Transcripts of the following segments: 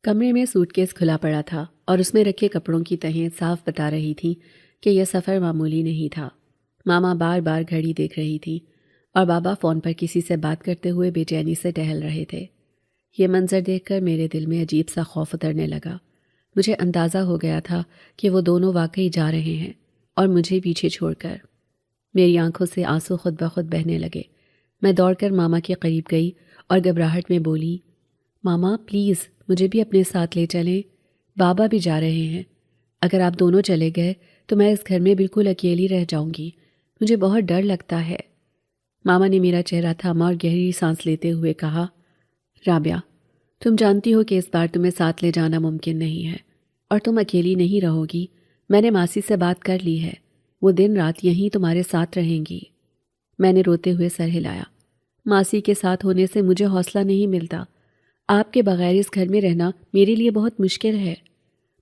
کمرے میں suit case کھلا پڑا تھا اور اس میں رکھے کپڑوں کی تہیں صاف بتا رہی تھیں کہ یہ سفر معمولی نہیں تھا۔ ماما بار بار گھڑی دیکھ رہی تھی اور بابا فون پر کسی سے بات کرتے ہوئے بے چینی سے ٹہل رہے تھے۔ یہ منظر دیکھ کر میرے دل میں عجیب سا خوف اترنے لگا۔ مجھے اندازہ ہو گیا تھا کہ وہ دونوں واقعی جا رہے ہیں اور مجھے پیچھے چھوڑ کر۔ میری آنکھوں سے آنسو خود بخود بہنے لگے۔ میں دوڑ کر ماما کے قریب گئی اور گھبراہٹ میں بولی، ماما پلیز مجھے بھی اپنے ساتھ لے چلیں، بابا بھی جا رہے ہیں۔ اگر آپ دونوں چلے گئے تو میں اس گھر میں بالکل اکیلی رہ جاؤں گی، مجھے بہت ڈر لگتا ہے۔ ماما نے میرا چہرہ تھاما اور گہری سانس لیتے ہوئے کہا، رابعہ تم جانتی ہو کہ اس بار تمہیں ساتھ لے جانا ممکن نہیں ہے اور تم اکیلی نہیں رہو گی۔ میں نے ماسی سے بات کر لی ہے، وہ دن رات یہیں تمہارے ساتھ رہیں گی۔ میں نے روتے ہوئے سر ہلایا۔ ماسی کے ساتھ ہونے سے مجھے حوصلہ نہیں ملتا۔ آپ کے بغیر اس گھر میں رہنا میرے لیے بہت مشکل ہے۔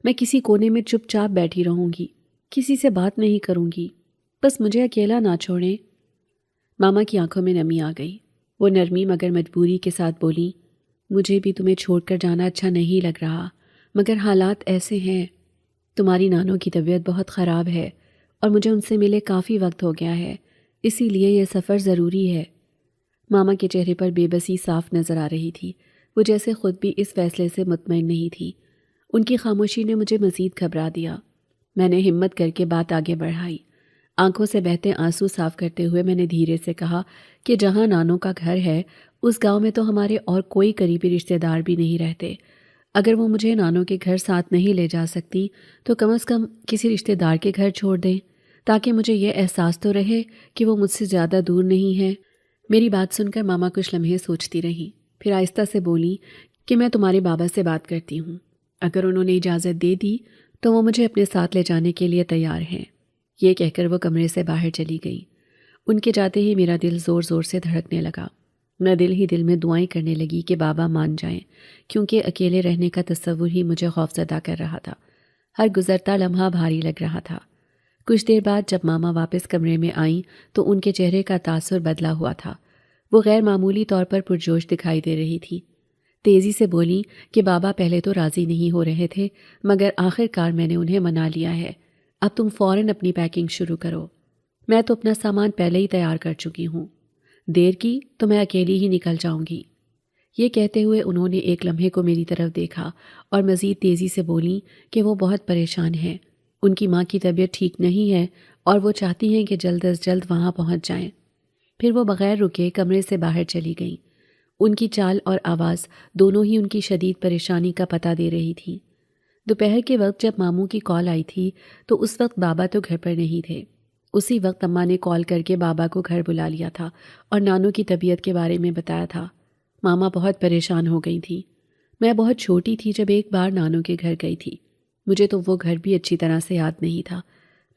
میں کسی کونے میں چپ چاپ بیٹھی رہوں گی، کسی سے بات نہیں کروں گی، بس مجھے اکیلا نہ چھوڑیں۔ ماما کی آنکھوں میں نمی آ گئی۔ وہ نرمی مگر مجبوری کے ساتھ بولی، مجھے بھی تمہیں چھوڑ کر جانا اچھا نہیں لگ رہا، مگر حالات ایسے ہیں۔ تمہاری نانوں کی طبیعت بہت خراب ہے اور مجھے ان سے ملے کافی وقت ہو گیا ہے، اسی لیے یہ سفر ضروری ہے۔ ماما کے چہرے پر بے بسی صاف نظر آ رہی تھی، وہ جیسے خود بھی اس فیصلے سے مطمئن نہیں تھی۔ ان کی خاموشی نے مجھے مزید گھبرا دیا۔ میں نے ہمت کر کے بات آگے بڑھائی۔ آنکھوں سے بہتے آنسو صاف کرتے ہوئے میں نے دھیرے سے کہا کہ جہاں نانوں کا گھر ہے اس گاؤں میں تو ہمارے اور کوئی قریبی رشتہ دار بھی نہیں رہتے۔ اگر وہ مجھے نانوں کے گھر ساتھ نہیں لے جا سکتی تو کم از کم کسی رشتہ دار کے گھر چھوڑ دیں، تاکہ مجھے یہ احساس تو رہے کہ وہ مجھ سے زیادہ دور نہیں ہے۔ میری بات سن کر ماما کچھ لمحے سوچتی رہیں، پھر آہستہ سے بولی کہ میں تمہارے بابا سے بات کرتی ہوں، اگر انہوں نے اجازت دے دی تو وہ مجھے اپنے ساتھ لے جانے کے لیے تیار ہیں۔ یہ کہہ کر وہ کمرے سے باہر چلی گئی۔ ان کے جاتے ہی میرا دل زور زور سے دھڑکنے لگا۔ میں دل ہی دل میں دعائیں کرنے لگی کہ بابا مان جائیں، کیونکہ اکیلے رہنے کا تصور ہی مجھے خوفزدہ کر رہا تھا۔ ہر گزرتا لمحہ بھاری لگ رہا تھا۔ کچھ دیر بعد جب ماما واپس کمرے میں آئیں تو ان کے چہرے کا تاثر بدلا ہوا تھا۔ وہ غیر معمولی طور پر پرجوش دکھائی دے رہی تھی۔ تیزی سے بولی کہ بابا پہلے تو راضی نہیں ہو رہے تھے، مگر آخر کار میں نے انہیں منا لیا ہے۔ اب تم فوراً اپنی پیکنگ شروع کرو۔ میں تو اپنا سامان پہلے ہی تیار کر چکی ہوں، دیر کی تو میں اکیلی ہی نکل جاؤں گی۔ یہ کہتے ہوئے انہوں نے ایک لمحے کو میری طرف دیکھا اور مزید تیزی سے بولی کہ وہ بہت پریشان ہیں، ان کی ماں کی طبیعت ٹھیک نہیں ہے اور وہ چاہتی ہیں کہ جلد از جلد وہاں پہنچ جائیں۔ پھر وہ بغیر رکے کمرے سے باہر چلی گئیں۔ ان کی چال اور آواز دونوں ہی ان کی شدید پریشانی کا پتہ دے رہی تھی۔ دوپہر کے وقت جب ماموں کی کال آئی تھی تو اس وقت بابا تو گھر پر نہیں تھے۔ اسی وقت اماں نے کال کر کے بابا کو گھر بلا لیا تھا اور نانوں کی طبیعت کے بارے میں بتایا تھا۔ ماما بہت پریشان ہو گئی تھی۔ میں بہت چھوٹی تھی جب ایک بار نانوں کے گھر گئی تھی، مجھے تو وہ گھر بھی اچھی طرح سے یاد نہیں تھا۔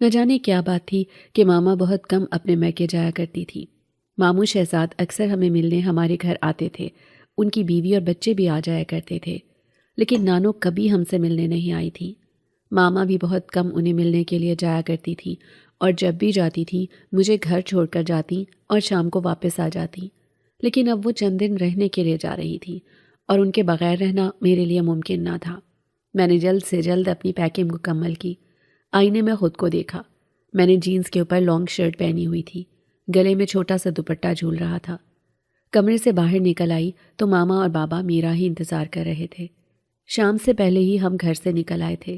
نہ جانے کیا بات تھی کہ ماما بہت کم اپنے میکے جایا کرتی تھی۔ ماموں شہزاد اکثر ہمیں ملنے ہمارے گھر آتے تھے، ان کی بیوی اور بچے بھی آ جایا کرتے تھے، لیکن نانو کبھی ہم سے ملنے نہیں آئی تھی۔ ماما بھی بہت کم انہیں ملنے کے لیے جایا کرتی تھی اور جب بھی جاتی تھی مجھے گھر چھوڑ کر جاتی اور شام کو واپس آ جاتی، لیکن اب وہ چند دن رہنے کے لیے جا رہی تھی اور ان کے بغیر رہنا میرے لیے ممکن نہ تھا۔ میں نے جلد سے جلد اپنی پیکنگ مکمل کی۔ آئینے میں خود کو دیکھا۔ میں نے جینز کے اوپر لانگ شرٹ پہنی ہوئی تھی، گلے میں چھوٹا سا دوپٹہ جھول رہا تھا۔ کمرے سے باہر نکل آئی تو ماما اور بابا میرا ہی انتظار کر رہے تھے۔ شام سے پہلے ہی ہم گھر سے نکل آئے تھے۔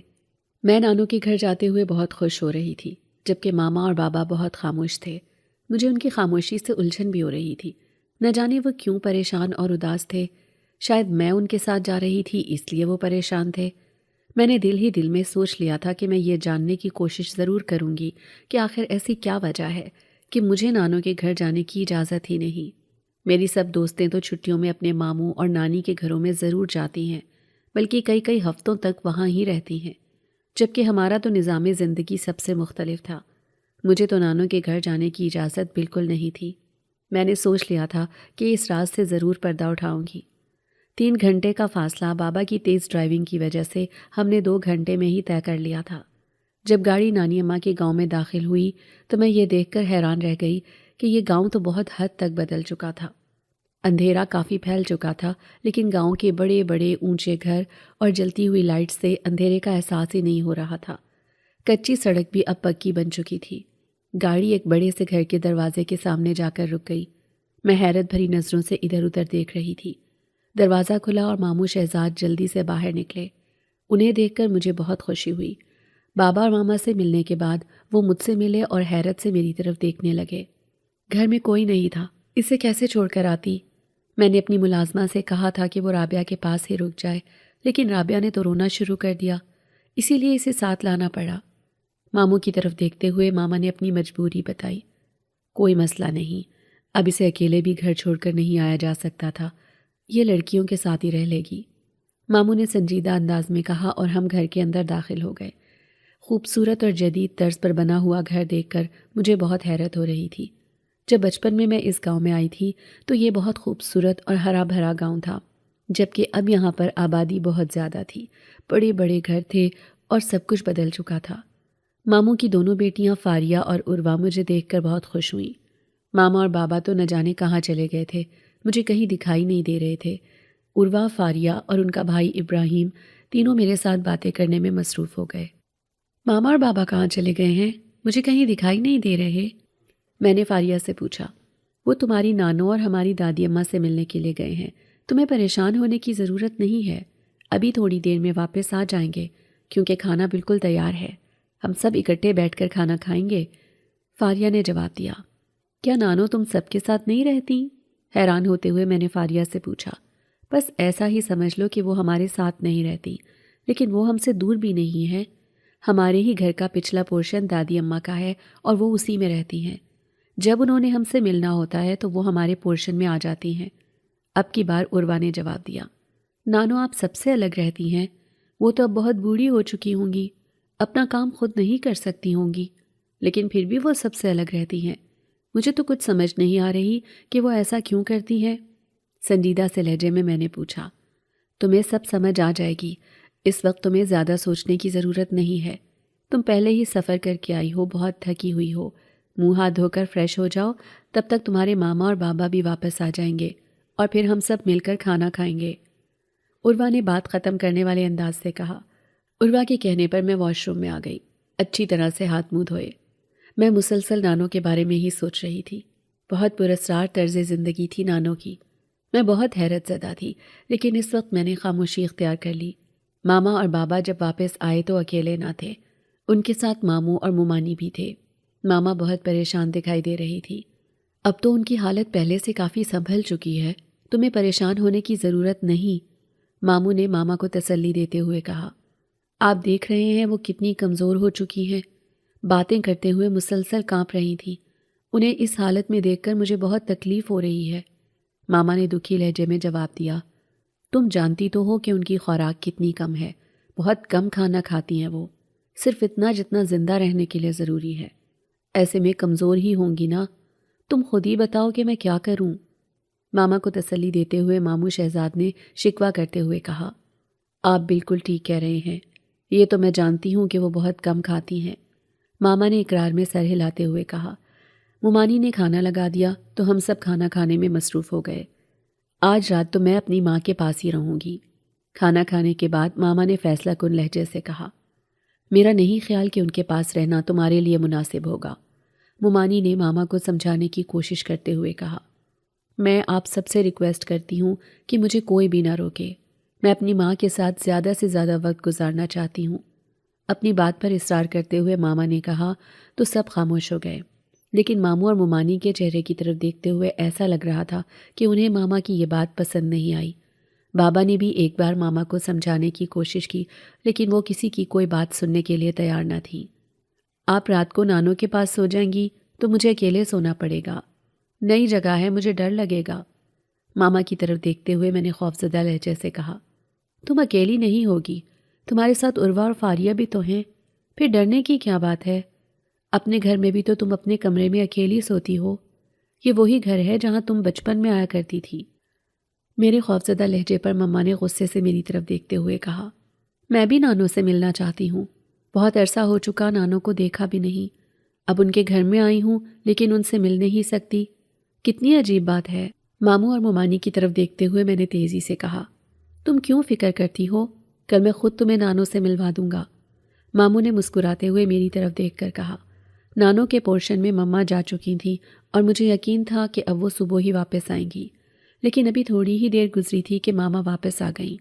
میں نانو کے گھر جاتے ہوئے بہت خوش ہو رہی تھی، جبکہ ماما اور بابا بہت خاموش تھے۔ مجھے ان کی خاموشی سے الجھن بھی ہو رہی تھی۔ نہ جانے وہ کیوں پریشان اور اداس تھے، شاید میں ان کے ساتھ جا رہی تھی اس لیے وہ پریشان تھے۔ میں نے دل ہی دل میں سوچ لیا تھا کہ میں یہ جاننے کی کوشش ضرور کروں گی کہ آخر ایسی کیا وجہ ہے کہ مجھے نانو کے گھر جانے کی اجازت ہی نہیں۔ میری سب دوستیں تو چھٹیوں میں اپنے ماموں اور نانی کے گھروں میں ضرور جاتی ہیں، بلکہ کئی کئی ہفتوں تک وہاں ہی رہتی ہیں، جبکہ ہمارا تو نظام زندگی سب سے مختلف تھا۔ مجھے تو نانو کے گھر جانے کی اجازت بالکل نہیں تھی۔ میں نے سوچ لیا تھا کہ اس راز سے ضرور پردہ اٹھاؤں گی۔ 3 گھنٹے کا فاصلہ بابا کی تیز ڈرائیونگ کی وجہ سے ہم نے 2 گھنٹے میں ہی طے کر لیا تھا۔ جب گاڑی نانی اماں کے گاؤں میں داخل ہوئی تو میں یہ دیکھ کر حیران رہ گئی کہ یہ گاؤں تو بہت حد تک بدل چکا تھا۔ اندھیرا کافی پھیل چکا تھا، لیکن گاؤں کے بڑے بڑے اونچے گھر اور جلتی ہوئی لائٹ سے اندھیرے کا احساس ہی نہیں ہو رہا تھا۔ کچی سڑک بھی اب پکی بن چکی تھی۔ گاڑی ایک بڑے سے گھر کے دروازے کے سامنے جا کر رک گئی۔ میں حیرت بھری نظروں سے ادھر ادھر دیکھ رہی تھی۔ دروازہ کھلا اور ماموں شہزاد جلدی سے باہر نکلے۔ انہیں دیکھ کر مجھے بہت خوشی ہوئی۔ بابا اور ماما سے ملنے کے بعد وہ مجھ سے ملے اور حیرت سے میری طرف دیکھنے لگے۔ گھر میں کوئی نہیں تھا، اسے کیسے چھوڑ کر آتی؟ میں نے اپنی ملازمہ سے کہا تھا کہ وہ رابعہ کے پاس ہی رک جائے، لیکن رابعہ نے تو رونا شروع کر دیا، اسی لیے اسے ساتھ لانا پڑا۔ ماموں کی طرف دیکھتے ہوئے ماما نے اپنی مجبوری بتائی۔ کوئی مسئلہ نہیں، اب اسے اکیلے بھی گھر چھوڑ کر نہیں آیا جا سکتا تھا، یہ لڑکیوں کے ساتھ ہی رہ لے گی، ماموں نے سنجیدہ انداز میں کہا اور ہم گھر کے اندر داخل ہو گئے۔ خوبصورت اور جدید طرز پر بنا ہوا گھر دیکھ کر مجھے بہت حیرت ہو رہی تھی۔ جب بچپن میں اس گاؤں میں آئی تھی تو یہ بہت خوبصورت اور ہرا بھرا گاؤں تھا، جبکہ اب یہاں پر آبادی بہت زیادہ تھی، بڑے بڑے گھر تھے اور سب کچھ بدل چکا تھا۔ ماموں کی دونوں بیٹیاں فاریہ اور عروہ مجھے دیکھ کر بہت خوش ہوئیں۔ ماما اور بابا تو نہ جانے کہاں چلے گئے تھے، مجھے کہیں دکھائی نہیں دے رہے تھے۔ عروہ، فاریہ اور ان کا بھائی ابراہیم تینوں میرے ساتھ باتیں کرنے میں مصروف ہو گئے۔ ماما اور بابا کہاں چلے گئے ہیں؟ مجھے کہیں دکھائی نہیں دے رہے، میں نے فاریہ سے پوچھا۔ وہ تمہاری نانو اور ہماری دادی اماں سے ملنے کے لیے گئے ہیں، تمہیں پریشان ہونے کی ضرورت نہیں ہے، ابھی تھوڑی دیر میں واپس آ جائیں گے، کیونکہ کھانا بالکل تیار ہے، ہم سب اکٹھے بیٹھ کر کھانا کھائیں گے، فاریہ نے جواب دیا۔ کیا نانو تم سب کے ساتھ نہیں رہتی؟ حیران ہوتے ہوئے میں نے فاریہ سے پوچھا۔ بس ایسا ہی سمجھ لو کہ وہ ہمارے ساتھ نہیں رہتی، لیکن وہ ہم سے دور بھی نہیں ہے، ہمارے ہی گھر کا پچھلا پورشن دادی اماں کا ہے اور وہ اسی میں رہتی ہیں، جب انہوں نے ہم سے ملنا ہوتا ہے تو وہ ہمارے پورشن میں آ جاتی ہیں، اب کی بار عروہ نے جواب دیا۔ نانو آپ سب سے الگ رہتی ہیں، وہ تو اب بہت بوڑھی ہو چکی ہوں گی، اپنا کام خود نہیں کر سکتی ہوں گی، لیکن پھر بھی وہ سب سے الگ رہتی ہیں، مجھے تو کچھ سمجھ نہیں آ رہی کہ وہ ایسا کیوں کرتی ہے، سنجیدہ سے لہجے میں نے پوچھا۔ تمہیں سب سمجھ آ جائے گی، اس وقت تمہیں زیادہ سوچنے کی ضرورت نہیں ہے، تم پہلے ہی سفر کر کے آئی ہو، بہت تھکی ہوئی ہو، منہ ہاتھ دھو کر فریش ہو جاؤ، تب تک تمہارے ماما اور بابا بھی واپس آ جائیں گے اور پھر ہم سب مل کر کھانا کھائیں گے، عروہ نے بات ختم کرنے والے انداز سے کہا۔ عروہ کے کہنے پر میں واش روم میں آ گئی، اچھی طرح سے ہاتھ منہ دھوئے۔ میں مسلسل نانو کے بارے میں ہی سوچ رہی تھی، بہت پراسرار طرز زندگی تھی نانو کی، میں بہت حیرت زدہ تھی، لیکن اس وقت میں نے خاموشی اختیار کر لی۔ ماما اور بابا جب واپس آئے تو اکیلے نہ تھے، ان کے ساتھ ماموں اور ممانی بھی تھے۔ ماما بہت پریشان دکھائی دے رہی تھی۔ اب تو ان کی حالت پہلے سے کافی سنبھل چکی ہے، تمہیں پریشان ہونے کی ضرورت نہیں، ماموں نے ماما کو تسلی دیتے ہوئے کہا۔ آپ دیکھ رہے ہیں وہ کتنی کمزور ہو چکی ہیں، باتیں کرتے ہوئے مسلسل کانپ رہی تھیں، انہیں اس حالت میں دیکھ کر مجھے بہت تکلیف ہو رہی ہے، ماما نے دکھی لہجے میں جواب دیا۔ تم جانتی تو ہو کہ ان کی خوراک کتنی کم ہے، بہت کم کھانا کھاتی ہیں وہ، صرف اتنا جتنا زندہ رہنے کے لیے ضروری ہے، ایسے میں کمزور ہی ہوں گی نا، تم خود ہی بتاؤ کہ میں کیا کروں، ماما کو تسلی دیتے ہوئے ماموں شہزاد نے شکوہ کرتے ہوئے کہا۔ آپ بالکل ٹھیک کہہ رہے ہیں، یہ تو میں جانتی ہوں کہ وہ بہت کم کھاتی ہیں، ماما نے اقرار میں سر ہلاتے ہوئے کہا۔ ممانی نے کھانا لگا دیا تو ہم سب کھانا کھانے میں مصروف ہو گئے۔ آج رات تو میں اپنی ماں کے پاس ہی رہوں گی، کھانا کھانے کے بعد ماما نے فیصلہ کن لہجے سے کہا۔ میرا نہیں خیال کہ ان کے پاس رہنا تمہارے لیے مناسب ہوگا، ممانی نے ماما کو سمجھانے کی کوشش کرتے ہوئے کہا۔ میں آپ سب سے ریکویسٹ کرتی ہوں کہ مجھے کوئی بھی نہ روکے، میں اپنی ماں کے ساتھ زیادہ سے زیادہ وقت گزارنا چاہتی ہوں، اپنی بات پر اصرار کرتے ہوئے ماما نے کہا تو سب خاموش ہو گئے، لیکن ماموں اور ممانی کے چہرے کی طرف دیکھتے ہوئے ایسا لگ رہا تھا کہ انہیں ماما کی یہ بات پسند نہیں آئی۔ بابا نے بھی ایک بار ماما کو سمجھانے کی کوشش کی، لیکن وہ کسی کی کوئی بات سننے کے لیے تیار نہ تھی۔ آپ رات کو نانو کے پاس سو جائیں گی تو مجھے اکیلے سونا پڑے گا، نئی جگہ ہے، مجھے ڈر لگے گا، ماما کی طرف دیکھتے ہوئے میں نے خوفزدہ لہجے سے کہا۔ تم اکیلی نہیں ہوگی، تمہارے ساتھ عروہ اور فاریہ بھی تو ہیں، پھر ڈرنے کی کیا بات ہے، اپنے گھر میں بھی تو تم اپنے کمرے میں اکیلی سوتی ہو، یہ وہی گھر ہے جہاں تم بچپن میں آیا کرتی تھی، میرے خوفزدہ لہجے پر مما نے غصے سے میری طرف دیکھتے ہوئے کہا۔ میں بھی نانو سے ملنا چاہتی ہوں، بہت عرصہ ہو چکا نانو کو دیکھا بھی نہیں، اب ان کے گھر میں آئی ہوں لیکن ان سے مل نہیں سکتی، کتنی عجیب بات ہے، ماموں اور ممانی کی طرف دیکھتے ہوئے میں نے تیزی سے کہا، تم کیوں فکر کرتی ہو؟ کل میں خود تمہیں نانو سے ملوا دوں گا۔ ماموں نے مسکراتے ہوئے میری طرف دیکھ کر کہا، نانو کے پورشن میں مما جا چکی تھیں اور مجھے یقین تھا کہ اب وہ صبح ہی واپس آئیں گی، لیکن ابھی تھوڑی ہی دیر گزری تھی کہ ماما واپس آ گئیں۔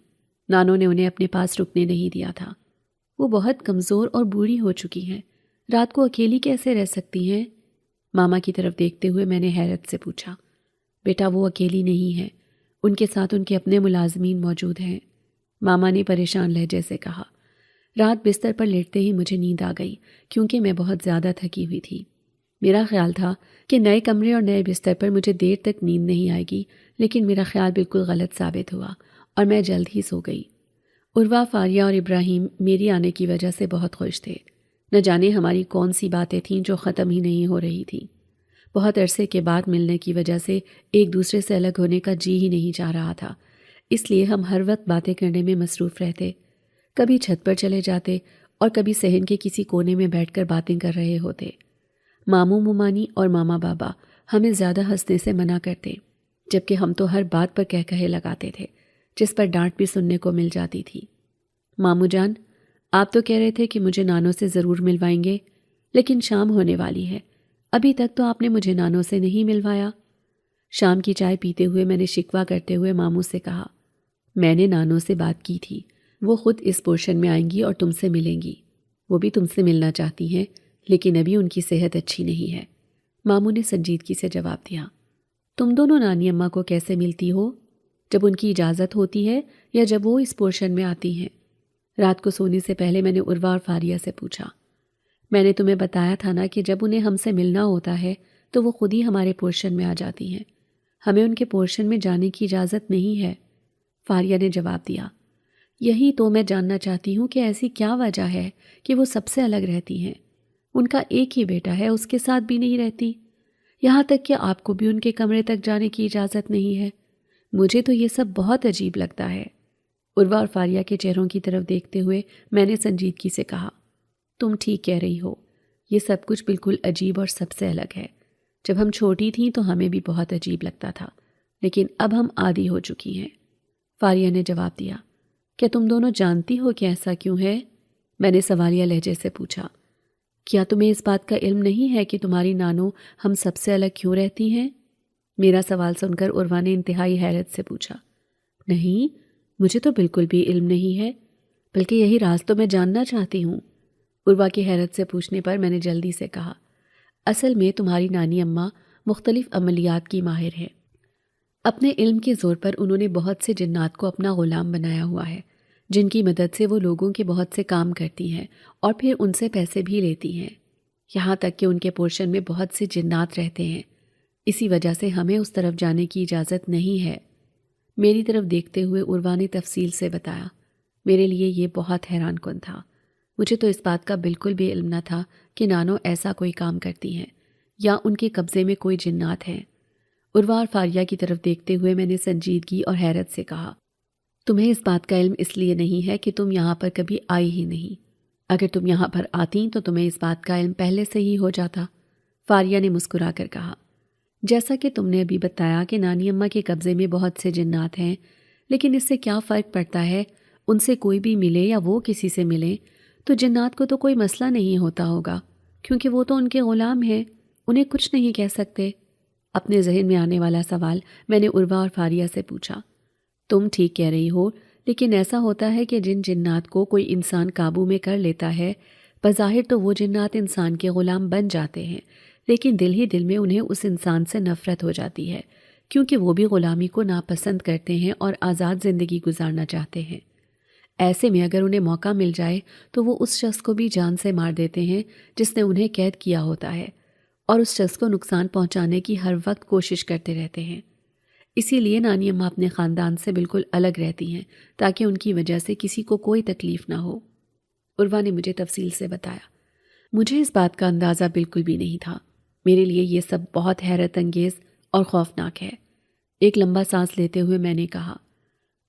نانو نے انہیں اپنے پاس رکنے نہیں دیا تھا۔ وہ بہت کمزور اور بوڑھی ہو چکی ہیں، رات کو اکیلی کیسے رہ سکتی ہیں؟ ماما کی طرف دیکھتے ہوئے میں نے حیرت سے پوچھا، بیٹا وہ اکیلی نہیں ہے، ان کے ساتھ ان کے اپنے ملازمین موجود ہیں۔ ماما نے پریشان لہجے سے کہا۔ رات بستر پر لیٹتے ہی مجھے نیند آ گئی کیونکہ میں بہت زیادہ تھکی ہوئی تھی۔ میرا خیال تھا کہ نئے کمرے اور نئے بستر پر مجھے دیر تک نیند نہیں آئے گی، لیکن میرا خیال بالکل غلط ثابت ہوا اور میں جلد ہی سو گئی۔ عروہ، فاریہ اور ابراہیم میری آنے کی وجہ سے بہت خوش تھے۔ نہ جانے ہماری کون سی باتیں تھیں جو ختم ہی نہیں ہو رہی تھیں۔ بہت عرصے کے بعد ملنے کی وجہ سے ایک دوسرے سے الگ ہونے کا جی ہی نہیں چاہ رہا تھا، اس لیے ہم ہر وقت باتیں کرنے میں مصروف رہتے۔ کبھی چھت پر چلے جاتے اور کبھی صحن کے کسی کونے میں بیٹھ کر باتیں کر رہے ہوتے۔ ماموں ممانی اور ماما بابا ہمیں زیادہ ہنسنے سے منع کرتے، جبکہ ہم تو ہر بات پر کہے لگاتے تھے، جس پر ڈانٹ بھی سننے کو مل جاتی تھی۔ ماموں جان، آپ تو کہہ رہے تھے کہ مجھے نانو سے ضرور ملوائیں گے، لیکن شام ہونے والی ہے، ابھی تک تو آپ نے مجھے نانو سے نہیں ملوایا۔ شام کی چائے پیتے ہوئے میں نے شکوہ کرتے ہوئے ماموں سے کہا، میں نے نانو سے بات کی تھی، وہ خود اس پورشن میں آئیں گی اور تم سے ملیں گی۔ وہ بھی تم سے ملنا چاہتی ہیں، لیکن ابھی ان کی صحت اچھی نہیں ہے۔ ماموں نے سنجیدگی سے جواب دیا۔ تم دونوں نانی اماں کو کیسے ملتی ہو؟ جب ان کی اجازت ہوتی ہے یا جب وہ اس پورشن میں آتی ہیں؟ رات کو سونے سے پہلے میں نے عروہ اور فاریہ سے پوچھا۔ میں نے تمہیں بتایا تھا نا کہ جب انہیں ہم سے ملنا ہوتا ہے تو وہ خود ہی ہمارے پورشن میں آ جاتی ہیں، ہمیں ان کے پورشن میں جانے کی اجازت نہیں ہے، فاریہ نے جواب دیا۔ یہی تو میں جاننا چاہتی ہوں کہ ایسی کیا وجہ ہے کہ وہ سب سے الگ رہتی ہیں؟ ان کا ایک ہی بیٹا ہے، اس کے ساتھ بھی نہیں رہتی، یہاں تک کہ آپ کو بھی ان کے کمرے تک جانے کی اجازت نہیں ہے۔ مجھے تو یہ سب بہت عجیب لگتا ہے۔ عروہ اور فاریہ کے چہروں کی طرف دیکھتے ہوئے میں نے سنجیدگی سے کہا، تم ٹھیک کہہ رہی ہو، یہ سب کچھ بالکل عجیب اور سب سے الگ ہے۔ جب ہم چھوٹی تھیں تو ہمیں بھی بہت عجیب لگتا تھا، لیکن اب ہم عادی ہو چکی ہیں۔ فاریہ نے جواب دیا۔ کیا تم دونوں جانتی ہو کہ ایسا کیوں ہے؟ میں نے سوالیہ لہجے سے پوچھا۔ کیا تمہیں اس بات کا علم نہیں ہے کہ تمہاری نانو ہم سب سے الگ کیوں رہتی ہیں؟ میرا سوال سن کر عروہ نے انتہائی حیرت سے پوچھا۔ نہیں، مجھے تو بالکل بھی علم نہیں ہے، بلکہ یہی راز تو میں جاننا چاہتی ہوں۔ عروہ کی حیرت سے پوچھنے پر میں نے جلدی سے کہا، اصل میں تمہاری نانی اماں مختلف عملیات کی ماہر ہے۔ اپنے علم کے زور پر انہوں نے بہت سے جنات کو اپنا غلام بنایا ہوا ہے، جن کی مدد سے وہ لوگوں کے بہت سے کام کرتی ہیں اور پھر ان سے پیسے بھی لیتی ہیں، یہاں تک کہ ان کے پورشن میں بہت سے جنات رہتے ہیں۔ اسی وجہ سے ہمیں اس طرف جانے کی اجازت نہیں ہے۔ میری طرف دیکھتے ہوئے عروہ نے تفصیل سے بتایا۔ میرے لیے یہ بہت حیران کن تھا۔ مجھے تو اس بات کا بالکل بھی علم نہ تھا کہ نانو ایسا کوئی کام کرتی ہیں یا ان کے قبضے میں کوئی جنات ہیں۔ عروہ اور فاریہ کی طرف دیکھتے ہوئے میں نے سنجیدگی اور حیرت سے کہا، تمہیں اس بات کا علم اس لیے نہیں ہے کہ تم یہاں پر کبھی آئی ہی نہیں، اگر تم یہاں پر آتی تو تمہیں اس بات کا علم پہلے سے ہی ہو جاتا۔ فاریہ نے مسکرا کر کہا، جیسا کہ تم نے ابھی بتایا کہ نانی اماں کے قبضے میں بہت سے جنات ہیں، لیکن اس سے کیا فرق پڑتا ہے؟ ان سے کوئی بھی ملے یا وہ کسی سے ملے تو جنات کو تو کوئی مسئلہ نہیں ہوتا ہوگا، کیونکہ وہ تو ان کے غلام ہیں، انہیں کچھ نہیں کہہ سکتے۔ اپنے ذہن میں آنے والا سوال میں نے عروہ اور فاریہ سے پوچھا۔ تم ٹھیک کہہ رہی ہو، لیکن ایسا ہوتا ہے کہ جن جنات کو کوئی انسان قابو میں کر لیتا ہے، بظاہر تو وہ جنات انسان کے غلام بن جاتے ہیں، لیکن دل ہی دل میں انہیں اس انسان سے نفرت ہو جاتی ہے، کیونکہ وہ بھی غلامی کو ناپسند کرتے ہیں اور آزاد زندگی گزارنا چاہتے ہیں۔ ایسے میں اگر انہیں موقع مل جائے تو وہ اس شخص کو بھی جان سے مار دیتے ہیں جس نے انہیں قید کیا ہوتا ہے، اور اس شخص کو نقصان پہنچانے کی ہر وقت کوشش کرتے رہتے ہیں۔ اسی لیے نانی اماں اپنے خاندان سے بالکل الگ رہتی ہیں تاکہ ان کی وجہ سے کسی کو کوئی تکلیف نہ ہو۔ عروہ نے مجھے تفصیل سے بتایا۔ مجھے اس بات کا اندازہ بالکل بھی نہیں تھا۔ میرے لیے یہ سب بہت حیرت انگیز اور خوفناک ہے۔ ایک لمبا سانس لیتے ہوئے میں نے کہا،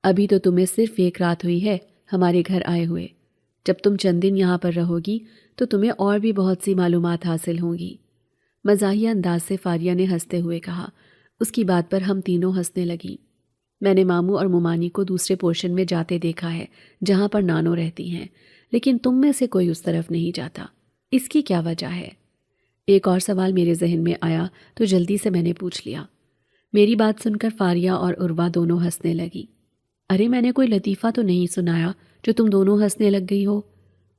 ابھی تو تمہیں صرف ایک رات ہوئی ہے ہمارے گھر آئے ہوئے، جب تم چند دن یہاں پر رہو گی تو تمہیں اور بھی بہت سی معلومات حاصل ہوں گی۔ مزاحیہ انداز سے فاریہ نے ہنستے ہوئے کہا، اس کی بات پر ہم تینوں ہنسنے لگیں۔ میں نے ماموں اور ممانی کو دوسرے پورشن میں جاتے دیکھا ہے جہاں پر نانو رہتی ہیں، لیکن تم میں سے کوئی اس طرف نہیں جاتا، اس کی کیا وجہ ہے؟ ایک اور سوال میرے ذہن میں آیا تو جلدی سے میں نے پوچھ لیا۔ میری بات سن کر فاریہ اور عروہ دونوں ہنسنے لگی۔ ارے میں نے کوئی لطیفہ تو نہیں سنایا جو تم دونوں ہنسنے لگ گئی ہو؟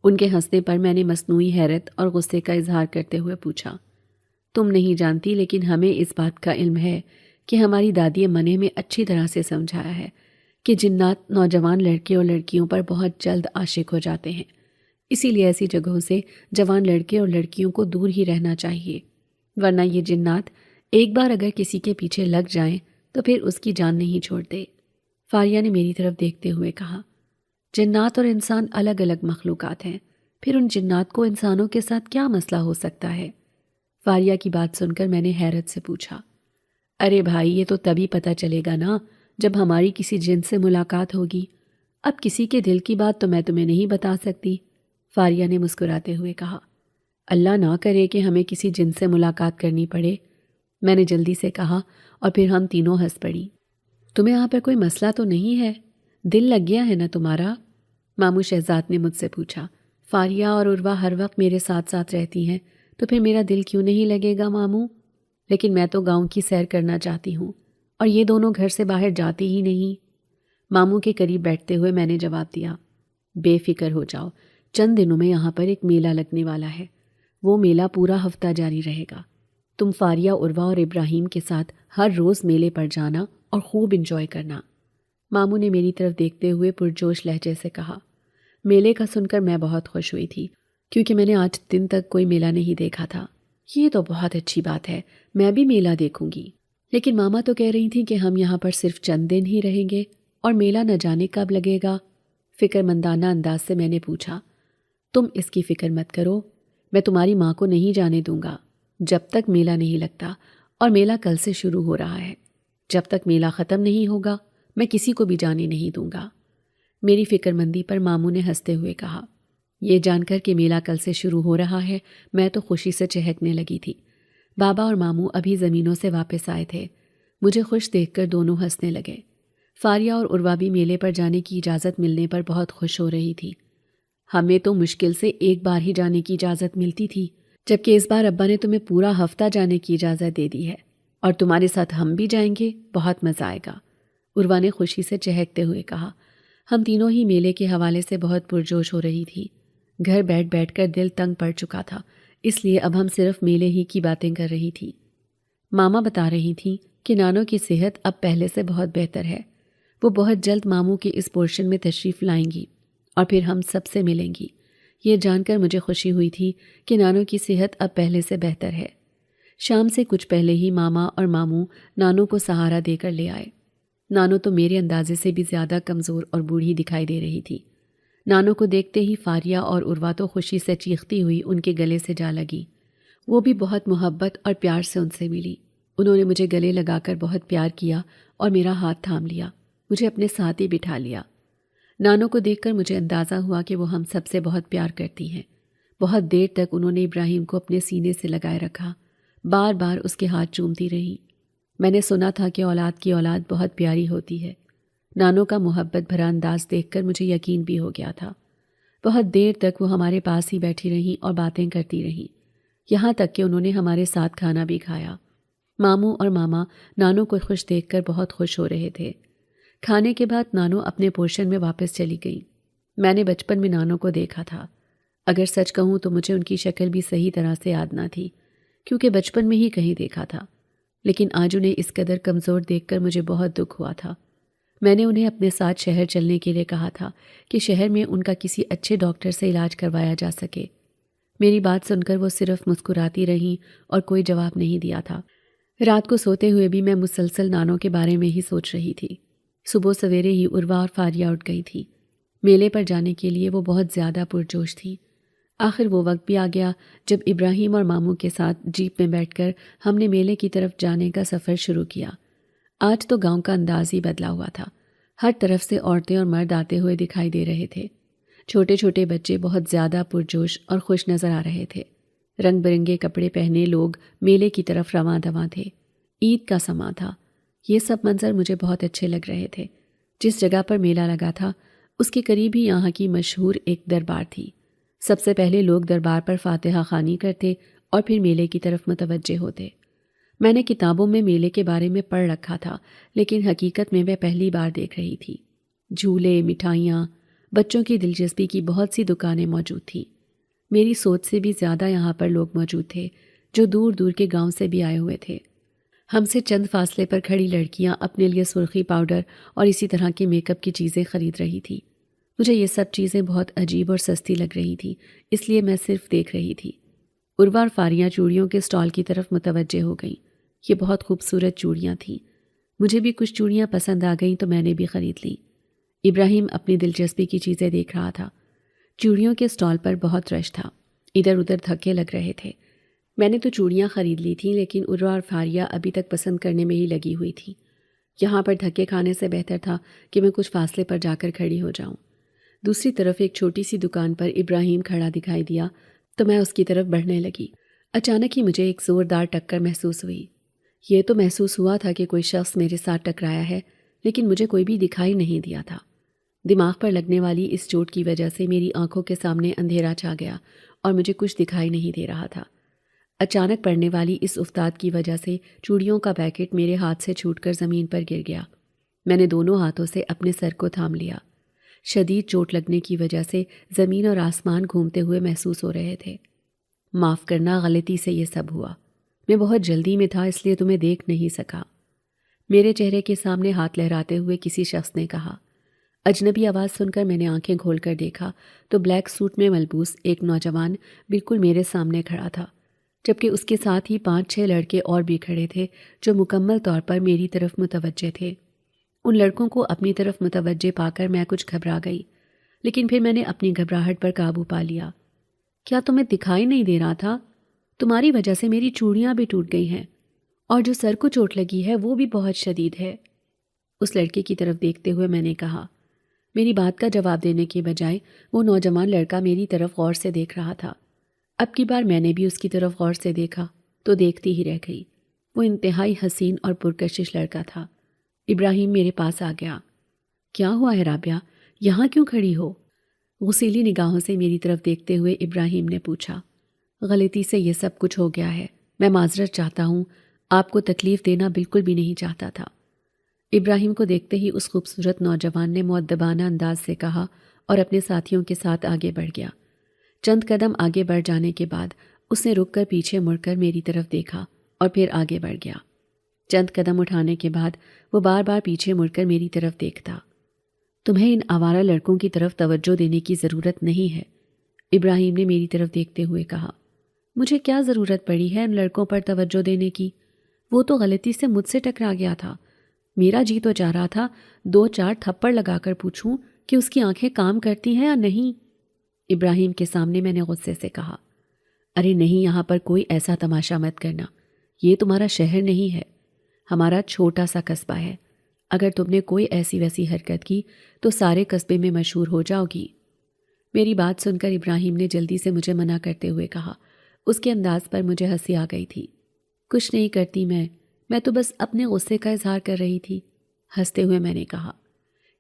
ان کے ہنسنے پر میں نے مصنوعی حیرت اور غصے کا اظہار کرتے ہوئے پوچھا۔ تم نہیں جانتی، لیکن ہمیں اس بات کا علم ہے کہ ہماری دادی اماں نے ہمیں اچھی طرح سے سمجھایا ہے کہ جنات نوجوان لڑکے اور لڑکیوں پر بہت جلد عاشق ہو جاتے ہیں، اسی لیے ایسی جگہوں سے جوان لڑکے اور لڑکیوں کو دور ہی رہنا چاہیے، ورنہ یہ جنات ایک بار اگر کسی کے پیچھے لگ جائیں تو پھر اس کی جان نہیں چھوڑتے۔ فاریہ نے میری طرف دیکھتے ہوئے کہا، جنات اور انسان الگ الگ مخلوقات ہیں، پھر ان جنات کو انسانوں کے ساتھ کیا مسئلہ ہو سکتا ہے؟ فاریہ کی بات سن کر میں نے حیرت سے پوچھا۔ ارے بھائی، یہ تو تبھی پتہ چلے گا نا جب ہماری کسی جن سے ملاقات ہوگی، اب کسی کے دل کی بات تو میں تمہیں نہیں بتا سکتی، فاریہ نے مسکراتے ہوئے کہا۔ اللہ نہ کرے کہ ہمیں کسی جن سے ملاقات کرنی پڑے، میں نے جلدی سے کہا، اور پھر ہم تینوں ہنس پڑی۔ تمہیں یہاں پر کوئی مسئلہ تو نہیں ہے؟ دل لگ گیا ہے نا تمہارا؟ ماموں شہزاد نے مجھ سے پوچھا۔ فاریہ اور عروہ ہر وقت میرے ساتھ ساتھ رہتی ہیں تو پھر میرا دل کیوں نہیں لگے گا ماموں؟ لیکن میں تو گاؤں کی سیر کرنا چاہتی ہوں اور یہ دونوں گھر سے باہر جاتی ہی نہیں۔ ماموں کے قریب بیٹھتے ہوئے میں نے جواب دیا، بے فکر ہو جاؤ، چند دنوں میں یہاں پر ایک میلہ لگنے والا ہے، وہ میلہ پورا ہفتہ جاری رہے گا۔ تم فاریہ، عروہ اور ابراہیم کے ساتھ ہر روز میلے پر جانا اور خوب انجوائے کرنا۔ ماموں نے میری طرف دیکھتے ہوئے پرجوش لہجے سے کہا۔ میلے کا سن کر میں بہت خوش ہوئی تھی کیونکہ میں نے آج دن تک کوئی میلہ نہیں دیکھا تھا۔ یہ تو بہت اچھی بات ہے، میں بھی میلہ دیکھوں گی، لیکن ماما تو کہہ رہی تھی کہ ہم یہاں پر صرف چند دن ہی رہیں گے اور میلہ نہ جانے کب لگے گا؟ فکر مندانہ انداز سے میں نے پوچھا۔ تم اس کی فکر مت کرو، میں تمہاری ماں کو نہیں جانے دوں گا جب تک میلہ نہیں لگتا، اور میلہ کل سے شروع ہو رہا ہے، جب تک میلہ ختم نہیں ہوگا میں کسی کو بھی جانے نہیں دوں گا۔ میری فکر مندی پر ماموں نے ہنستے ہوئے کہا۔ یہ جان کر کہ میلہ کل سے شروع ہو رہا ہے میں تو خوشی سے چہکنے لگی تھی۔ بابا اور ماموں ابھی زمینوں سے واپس آئے تھے، مجھے خوش دیکھ کر دونوں ہنسنے لگے۔ فاریہ اور عروہ بھی میلے پر جانے کی اجازت ملنے پر بہت خوش ہو رہی تھی۔ ہمیں تو مشکل سے ایک بار ہی جانے کی اجازت ملتی تھی، جبکہ اس بار ابا نے تمہیں پورا ہفتہ جانے کی اجازت دے دی ہے، اور تمہارے ساتھ ہم بھی جائیں گے، بہت مزہ آئے گا، عروہ نے خوشی سے چہکتے ہوئے کہا۔ ہم تینوں ہی میلے کے حوالے سے بہت پرجوش ہو رہی تھی۔ گھر بیٹھ بیٹھ کر دل تنگ پڑ چکا تھا، اس لیے اب ہم صرف میلے ہی کی باتیں کر رہی تھی۔ ماما بتا رہی تھیں کہ نانو کی صحت اب پہلے سے بہت بہتر ہے، وہ بہت جلد ماموں کے اس پورشن میں تشریف لائیں گی اور پھر ہم سب سے ملیں گی۔ یہ جان کر مجھے خوشی ہوئی تھی کہ نانو کی صحت اب پہلے سے بہتر ہے۔ شام سے کچھ پہلے ہی ماما اور ماموں نانو کو سہارا دے کر لے آئے۔ نانو تو میرے اندازے سے بھی زیادہ کمزور اور بوڑھی دکھائی دے رہی تھی۔ نانو کو دیکھتے ہی فاریہ اور عروہ تو خوشی سے چیختی ہوئی ان کے گلے سے جا لگی۔ وہ بھی بہت محبت اور پیار سے ان سے ملی۔ انہوں نے مجھے گلے لگا کر بہت پیار کیا اور میرا ہاتھ تھام لیا، مجھے اپنے ساتھ ہی بٹھا لیا۔ نانو کو دیکھ کر مجھے اندازہ ہوا کہ وہ ہم سب سے بہت پیار کرتی ہیں۔ بہت دیر تک انہوں نے ابراہیم کو اپنے سینے سے لگائے رکھا، بار بار اس کے ہاتھ چومتی رہی۔ میں نے سنا تھا کہ اولاد کی اولاد بہت پیاری ہوتی ہے۔ نانو کا محبت بھرا انداز دیکھ کر مجھے یقین بھی ہو گیا تھا۔ بہت دیر تک وہ ہمارے پاس ہی بیٹھی رہیں اور باتیں کرتی رہیں، یہاں تک کہ انہوں نے ہمارے ساتھ کھانا بھی کھایا۔ ماموں اور ماما نانو کو خوش دیکھ کر بہت خوش ہو رہے تھے۔ کھانے کے بعد نانو اپنے پورشن میں واپس چلی گئی۔ میں نے بچپن میں نانو کو دیکھا تھا، اگر سچ کہوں تو مجھے ان کی شکل بھی صحیح طرح سے یاد نہ تھی کیونکہ بچپن میں ہی کہیں دیکھا تھا، لیکن آج انہیں اس قدر کمزور دیکھ کر مجھے بہت دکھ ہوا تھا۔ میں نے انہیں اپنے ساتھ شہر چلنے کے لیے کہا تھا کہ شہر میں ان کا کسی اچھے ڈاکٹر سے علاج کروایا جا سکے۔ میری بات سن کر وہ صرف مسکراتی رہیں اور کوئی جواب نہیں دیا تھا۔ رات کو سوتے ہوئے بھی میں مسلسل نانو کے بارے میں ہی سوچ رہی تھی۔ صبح سویرے ہی عروہ اور فاریہ اٹھ گئی تھی۔ میلے پر جانے کے لیے وہ بہت زیادہ پرجوش تھی۔ آخر وہ وقت بھی آ گیا جب ابراہیم اور ماموں کے ساتھ جیپ میں بیٹھ کر ہم نے میلے کی طرف جانے کا سفر شروع کیا۔ آج تو گاؤں کا انداز ہی بدلا ہوا تھا، ہر طرف سے عورتیں اور مرد آتے ہوئے دکھائی دے رہے تھے۔ چھوٹے چھوٹے بچے بہت زیادہ پرجوش اور خوش نظر آ رہے تھے۔ رنگ برنگے کپڑے پہنے لوگ میلے کی طرف رواں دواں تھے۔ عید کا سماں تھا۔ یہ سب منظر مجھے بہت اچھے لگ رہے تھے۔ جس جگہ پر میلہ لگا تھا اس کے قریب ہی یہاں کی مشہور ایک دربار تھی۔ سب سے پہلے لوگ دربار پر فاتحہ خوانی کرتے اور پھر میلے کی طرف متوجہ ہوتے۔ میں نے کتابوں میں میلے کے بارے میں پڑھ رکھا تھا، لیکن حقیقت میں پہلی بار دیکھ رہی تھی۔ جھولے، مٹھائیاں، بچوں کی دلچسپی کی بہت سی دکانیں موجود تھیں۔ میری سوچ سے بھی زیادہ یہاں پر لوگ موجود تھے جو دور دور کے گاؤں سے بھی آئے ہوئے تھے۔ ہم سے چند فاصلے پر کھڑی لڑکیاں اپنے لیے سرخی پاؤڈر اور اسی طرح کے میک اپ کی چیزیں خرید رہی تھیں۔ مجھے یہ سب چیزیں بہت عجیب اور سستی لگ رہی تھیں، اس لیے میں صرف دیکھ رہی تھی۔ عروہ اور فاریہ چوڑیوں کے سٹال کی طرف متوجہ ہو گئیں۔ یہ بہت خوبصورت چوڑیاں تھیں۔ مجھے بھی کچھ چوڑیاں پسند آ گئیں تو میں نے بھی خرید لیں۔ ابراہیم اپنی دلچسپی کی چیزیں دیکھ رہا تھا۔ چوڑیوں کے سٹال پر بہت رش تھا، ادھر ادھر دھکے لگ رہے تھے۔ میں نے تو چوڑیاں خرید لی تھیں، لیکن عروہ اور فاریہ ابھی تک پسند کرنے میں ہی لگی ہوئی تھی۔ یہاں پر دھکے کھانے سے بہتر تھا کہ میں کچھ فاصلے پر جا کر کھڑی ہو جاؤں۔ دوسری طرف ایک چھوٹی سی دکان پر ابراہیم کھڑا دکھائی دیا تو میں اس کی طرف بڑھنے لگی۔ اچانک ہی مجھے ایک زوردار ٹکر محسوس ہوئی۔ یہ تو محسوس ہوا تھا کہ کوئی شخص میرے ساتھ ٹکرایا ہے، لیکن مجھے کوئی بھی دکھائی نہیں دیا تھا۔ دماغ پر لگنے والی اس چوٹ کی وجہ سے میری آنکھوں کے سامنے اندھیرا چھا گیا اور مجھے کچھ دکھائی نہیں دے رہا تھا۔ اچانک پڑنے والی اس افتاد کی وجہ سے چوڑیوں کا پیکٹ میرے ہاتھ سے چھوٹ کر زمین پر گر گیا۔ میں نے دونوں ہاتھوں سے اپنے سر کو تھام لیا۔ شدید چوٹ لگنے کی وجہ سے زمین اور آسمان گھومتے ہوئے محسوس ہو رہے تھے۔ معاف کرنا، غلطی سے یہ سب ہوا۔ میں بہت جلدی میں تھا، اس لیے تمہیں دیکھ نہیں سکا، میرے چہرے کے سامنے ہاتھ لہراتے ہوئے کسی شخص نے کہا۔ اجنبی آواز سن کر میں نے آنکھیں کھول کر دیکھا تو بلیک سوٹ میں ملبوس ایک نوجوان بالکل میرے سامنے کھڑا تھا، جبکہ اس کے ساتھ ہی 5-6 لڑکے اور بھی کھڑے تھے جو مکمل طور پر میری طرف متوجہ تھے۔ ان لڑکوں کو اپنی طرف متوجہ پا کر میں کچھ گھبرا گئی، لیکن پھر میں نے اپنی گھبراہٹ پر قابو پا لیا۔ کیا تمہیں دکھائی نہیں دے رہا تھا؟ تمہاری وجہ سے میری چوڑیاں بھی ٹوٹ گئی ہیں، اور جو سر کو چوٹ لگی ہے وہ بھی بہت شدید ہے۔ اس لڑکے کی طرف دیکھتے ہوئے میں نے کہا۔ میری بات کا جواب دینے کے بجائے وہ نوجوان لڑکا میری طرف غور سے دیکھ رہا تھا۔ اب کی بار میں نے بھی اس کی طرف غور سے دیکھا تو دیکھتی ہی رہ گئی۔ وہ انتہائی حسین اور پرکشش لڑکا تھا۔ ابراہیم میرے پاس آ گیا۔ کیا ہوا ہے رابعہ؟ یہاں کیوں کھڑی ہو؟ غصیلی نگاہوں سے میری طرف دیکھتے ہوئے ابراہیم نے پوچھا۔ غلطی سے یہ سب کچھ ہو گیا ہے، میں معذرت چاہتا ہوں، آپ کو تکلیف دینا بالکل بھی نہیں چاہتا تھا۔ ابراہیم کو دیکھتے ہی اس خوبصورت نوجوان نے مؤدبانہ انداز سے کہا اور اپنے ساتھیوں کے ساتھ آگے بڑھ گیا۔ چند قدم آگے بڑھ جانے کے بعد اس نے رک کر پیچھے مڑ کر میری طرف دیکھا اور پھر آگے بڑھ گیا۔ چند قدم اٹھانے کے بعد وہ بار بار پیچھے مڑ کر میری طرف دیکھتا۔ تمہیں ان آوارہ لڑکوں کی طرف توجہ دینے کی ضرورت نہیں ہے، ابراہیم نے میری طرف دیکھتے ہوئے کہا۔ مجھے کیا ضرورت پڑی ہے ان لڑکوں پر توجہ دینے کی؟ وہ تو غلطی سے مجھ سے ٹکرا گیا تھا۔ میرا جی تو چاہ رہا تھا 2-4 تھپڑ لگا کر پوچھوں کہ اس کی آنکھیں کام کرتی ہیں یا نہیں۔ ابراہیم کے سامنے میں نے غصے سے کہا۔ ارے نہیں، یہاں پر کوئی ایسا تماشا مت کرنا، یہ تمہارا شہر نہیں ہے، ہمارا چھوٹا سا قصبہ ہے۔ اگر تم نے کوئی ایسی ویسی حرکت کی تو سارے قصبے میں مشہور ہو جاؤ گی۔ میری بات سن کر ابراہیم نے جلدی سے مجھے منع کرتے ہوئے کہا۔ اس کے انداز پر مجھے ہنسی آ گئی تھی۔ کچھ نہیں کرتی میں تو بس اپنے غصے کا اظہار کر رہی تھی۔ ہنستے ہوئے میں نے کہا،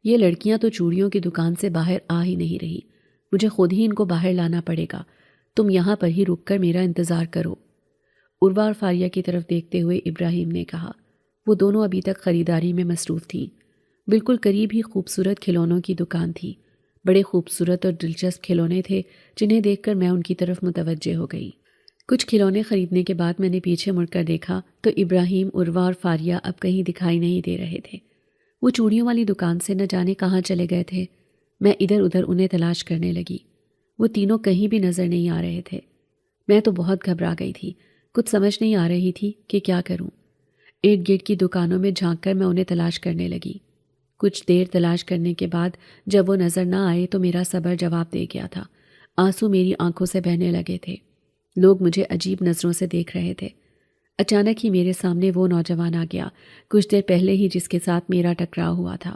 یہ لڑکیاں تو چوڑیوں کی دکان سے باہر آ ہی نہیں رہی، مجھے خود ہی ان کو باہر لانا پڑے گا، تم یہاں پر ہی رک کر میرا انتظار کرو۔ عروہ اور فاریہ کی طرف دیکھتے ہوئے ابراہیم نے کہا۔ وہ دونوں ابھی تک خریداری میں مصروف تھیں۔ بالکل قریب ہی خوبصورت کھلونوں کی دکان تھی۔ بڑے خوبصورت اور دلچسپ کھلونے تھے جنہیں دیکھ کر میں ان کی طرف متوجہ ہو گئی۔ کچھ کھلونے خریدنے کے بعد میں نے پیچھے مڑ کر دیکھا تو ابراہیم، عروہ اور فاریہ اب کہیں دکھائی نہیں دے رہے تھے۔ وہ چوڑیوں والی دکان سے نہ جانے کہاں چلے گئے تھے۔ میں ادھر ادھر انہیں تلاش کرنے لگی، وہ تینوں کہیں بھی نظر نہیں آ رہے تھے۔ میں تو بہت گھبرا گئی تھی، کچھ سمجھ نہیں آ رہی تھی کہ کیا کروں۔ ارد گرد کی دکانوں میں جھانک کر میں انہیں تلاش کرنے لگی۔ کچھ دیر تلاش کرنے کے بعد جب وہ نظر نہ آئے تو میرا صبر جواب دے گیا تھا۔ آنسو میری آنکھوں سے بہنے لگے تھے۔ لوگ مجھے عجیب نظروں سے دیکھ رہے تھے۔ اچانک ہی میرے سامنے وہ نوجوان آ گیا، کچھ دیر پہلے ہی جس کے ساتھ میرا ٹکراؤ ہوا تھا۔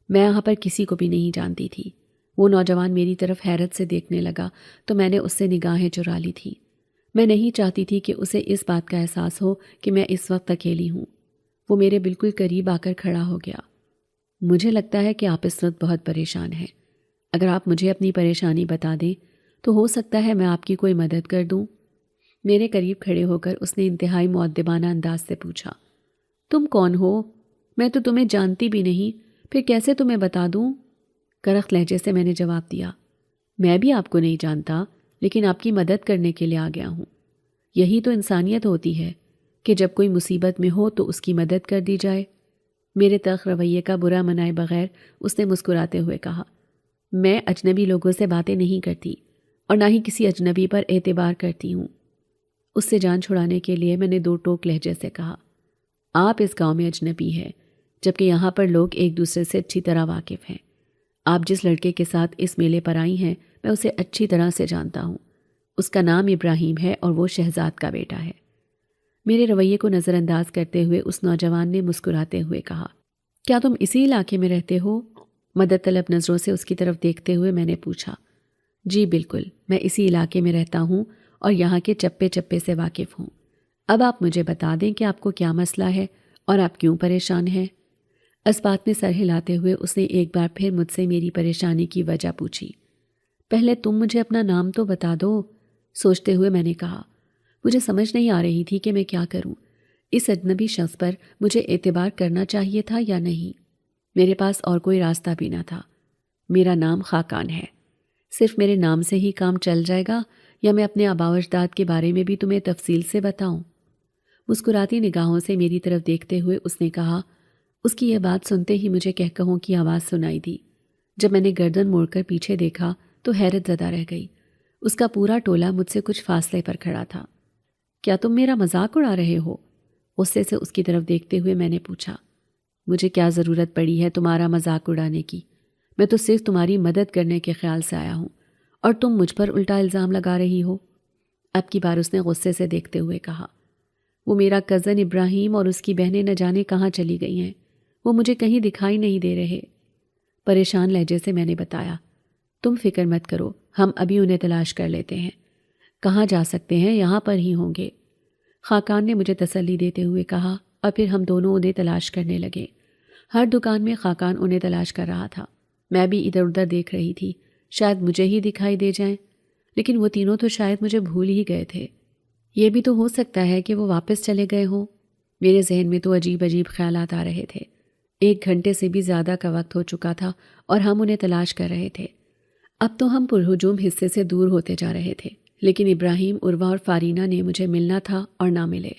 میں یہاں پر کسی کو بھی نہیں جانتی تھی۔ وہ نوجوان میری طرف حیرت سے دیکھنے لگا تو میں نے اس سے نگاہیں چرا لی تھی۔ میں نہیں چاہتی تھی کہ اسے اس بات کا احساس ہو کہ میں اس وقت اکیلی ہوں۔ وہ میرے بالکل قریب آ کر کھڑا ہو گیا۔ مجھے لگتا ہے کہ آپ اس وقت بہت پریشان ہیں۔ اگر آپ مجھے اپنی پریشانی بتا دیں تو ہو سکتا ہے میں آپ کی کوئی مدد کر دوں۔ میرے قریب کھڑے ہو کر اس نے انتہائی مؤدبانہ انداز سے پوچھا، تم کون ہو؟ میں تو تمہیں جانتی بھی نہیں، پھر کیسے تمہیں بتا دوں؟ کرخت لہجے سے میں نے جواب دیا، میں بھی آپ کو نہیں جانتا، لیکن آپ کی مدد کرنے کے لیے آ گیا ہوں۔ یہی تو انسانیت ہوتی ہے کہ جب کوئی مصیبت میں ہو تو اس کی مدد کر دی جائے۔ میرے تلخ رویے کا برا منائے بغیر اس نے مسکراتے ہوئے کہا، میں اجنبی لوگوں سے باتیں نہیں کرتی اور نہ ہی کسی اجنبی پر اعتبار کرتی ہوں۔ اس سے جان چھڑانے کے لیے میں نے دو ٹوک لہجے سے کہا، آپ اس گاؤں میں اجنبی ہے، جبکہ یہاں پر لوگ ایک دوسرے سے اچھی طرح واقف ہیں۔ آپ جس لڑکے کے ساتھ اس میلے پر آئی ہیں میں اسے اچھی طرح سے جانتا ہوں۔ اس کا نام ابراہیم ہے اور وہ شہزاد کا بیٹا ہے۔ میرے رویے کو نظر انداز کرتے ہوئے اس نوجوان نے مسکراتے ہوئے کہا، کیا تم اسی علاقے میں رہتے ہو؟ مدد طلب نظروں سے اس کی طرف دیکھتے ہوئے میں نے پوچھا۔ جی بالکل، میں اسی علاقے میں رہتا ہوں اور یہاں کے چپے چپے سے واقف ہوں۔ اب آپ مجھے بتا دیں کہ آپ کو کیا مسئلہ ہے اور آپ کیوں پریشان ہیں؟ اسبات میں سر ہلاتے ہوئے اس نے ایک بار پھر مجھ سے میری پریشانی کی وجہ پوچھی۔ پہلے تم مجھے اپنا نام تو بتا دو، سوچتے ہوئے میں نے کہا۔ مجھے سمجھ نہیں آ رہی تھی کہ میں کیا کروں۔ اس اجنبی شخص پر مجھے اعتبار کرنا چاہیے تھا یا نہیں؟ میرے پاس اور کوئی راستہ بھی نہ تھا۔ میرا نام خاقان ہے۔ صرف میرے نام سے ہی کام چل جائے گا یا میں اپنے آباء و اجداد کے بارے میں بھی تمہیں تفصیل سے بتاؤں؟ مسکراتی نگاہوں سے میری طرف دیکھتے ہوئے اس نے کہا۔ اس کی یہ بات سنتے ہی مجھے کہکہوں کی آواز سنائی دی۔ جب میں نے گردن موڑ کر پیچھے دیکھا تو حیرت زدہ رہ گئی۔ اس کا پورا ٹولہ مجھ سے کچھ فاصلے پر کھڑا تھا۔ کیا تم میرا مذاق اڑا رہے ہو؟ غصے سے اس کی طرف دیکھتے ہوئے میں نے پوچھا۔ مجھے کیا ضرورت پڑی ہے تمہارا مذاق اڑانے کی؟ میں تو صرف تمہاری مدد کرنے کے خیال سے آیا ہوں اور تم مجھ پر الٹا الزام لگا رہی ہو۔ اب کی بار اس نے غصے سے دیکھتے ہوئے کہا، وہ میرا کزن ابراہیم اور اس کی بہنیں نہ جانے کہاں چلی گئی ہیں، وہ مجھے کہیں دکھائی نہیں دے رہے۔ پریشان لہجے سے میں نے بتایا، تم فکر مت کرو، ہم ابھی انہیں تلاش کر لیتے ہیں۔ کہاں جا سکتے ہیں؟ یہاں پر ہی ہوں گے۔ خاقان نے مجھے تسلی دیتے ہوئے کہا اور پھر ہم دونوں انہیں تلاش کرنے لگے۔ ہر دکان میں خاقان انہیں تلاش کر رہا تھا۔ میں بھی ادھر ادھر دیکھ رہی تھی، شاید مجھے ہی دکھائی دے جائیں، لیکن وہ تینوں تو شاید مجھے بھول ہی گئے تھے۔ یہ بھی تو ہو سکتا ہے کہ وہ واپس چلے گئے ہوں۔ میرے ذہن میں تو عجیب عجیب خیالات آ رہے تھے۔ 1 گھنٹے سے بھی زیادہ کا وقت ہو چکا تھا اور ہم انہیں تلاش کر رہے تھے۔ اب تو ہم پرہجوم حصے سے دور ہوتے جا رہے تھے، لیکن ابراہیم، عروہ اور فارینہ نے مجھے ملنا تھا اور نہ ملے۔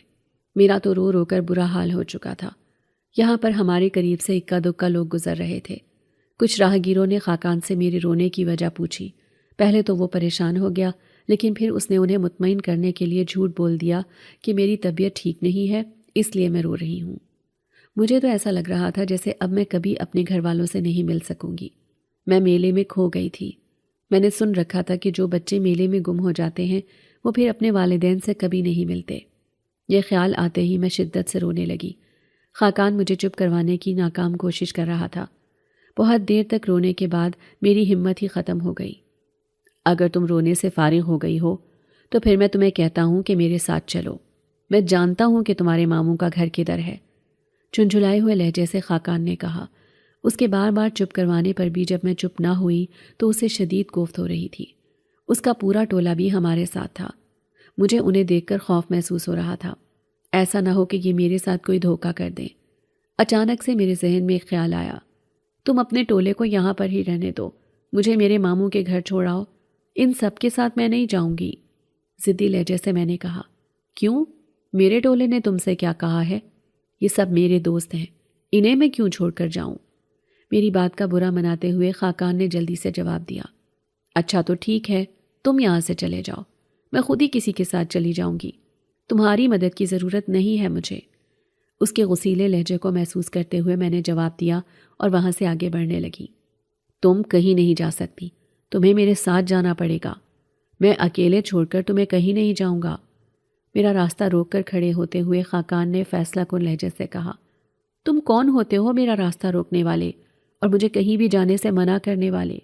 میرا تو رو رو کر برا حال ہو چکا تھا۔ یہاں پر ہمارے قریب سے اکا دکا لوگ گزر رہے تھے۔ کچھ راہگیروں نے خاقان سے میرے رونے کی وجہ پوچھی۔ پہلے تو وہ پریشان ہو گیا، لیکن پھر اس نے انہیں مطمئن کرنے کے لیے جھوٹ بول دیا کہ میری طبیعت ٹھیک نہیں ہے، اس لیے میں رو رہی ہوں۔ مجھے تو ایسا لگ رہا تھا جیسے اب میں کبھی اپنے گھر والوں سے نہیں مل سکوں گی۔ میں میلے میں کھو گئی تھی۔ میں نے سن رکھا تھا کہ جو بچے میلے میں گم ہو جاتے ہیں وہ پھر اپنے والدین سے کبھی نہیں ملتے۔ یہ خیال آتے ہی میں شدت سے رونے لگی۔ خاقان مجھے چپ کروانے کی ناکام کوشش کر رہا تھا۔ بہت دیر تک رونے کے بعد میری ہمت ہی ختم ہو گئی۔ اگر تم رونے سے فارغ ہو گئی ہو تو پھر میں تمہیں کہتا ہوں کہ میرے ساتھ چلو۔ میں جانتا ہوں کہ تمہارے ماموں کا گھر کدھر ہے، جھنجھلائے ہوئے لہجے سے خاقان نے کہا۔ اس کے بار بار چپ کروانے پر بھی جب میں چپ نہ ہوئی تو اسے شدید کوفت ہو رہی تھی۔ اس کا پورا ٹولہ بھی ہمارے ساتھ تھا۔ مجھے انہیں دیکھ کر خوف محسوس ہو رہا تھا، ایسا نہ ہو کہ یہ میرے ساتھ کوئی دھوکہ کر دیں۔ اچانک سے میرے ذہن میں ایک خیال آیا، تم اپنے ٹولے کو یہاں پر ہی رہنے دو، مجھے میرے ماموں کے گھر چھوڑاؤ، ان سب کے ساتھ میں نہیں جاؤں گی۔ ضدی لہجے سے میں نے کہا، کیوں؟ میرے ٹولے نے تم سے کیا کہا ہے؟ یہ سب میرے دوست ہیں، انہیں میں کیوں چھوڑ کر جاؤں؟ میری بات کا برا مناتے ہوئے خاقان نے جلدی سے جواب دیا، اچھا تو ٹھیک ہے، تم یہاں سے چلے جاؤ، میں خود ہی کسی کے ساتھ چلی جاؤں گی، تمہاری مدد کی ضرورت نہیں ہے مجھے۔ اس کے غصیلے لہجے کو محسوس کرتے ہوئے میں نے جواب دیا اور وہاں سے آگے بڑھنے لگی۔ تم کہیں نہیں جا سکتی، تمہیں میرے ساتھ جانا پڑے گا، میں اکیلے چھوڑ کر تمہیں کہیں نہیں جاؤں گا۔ میرا راستہ روک کر کھڑے ہوتے ہوئے خاقان نے فیصلہ کن لہجے سے کہا، تم کون ہوتے ہو میرا راستہ روکنے والے اور مجھے کہیں بھی جانے سے منع کرنے والے؟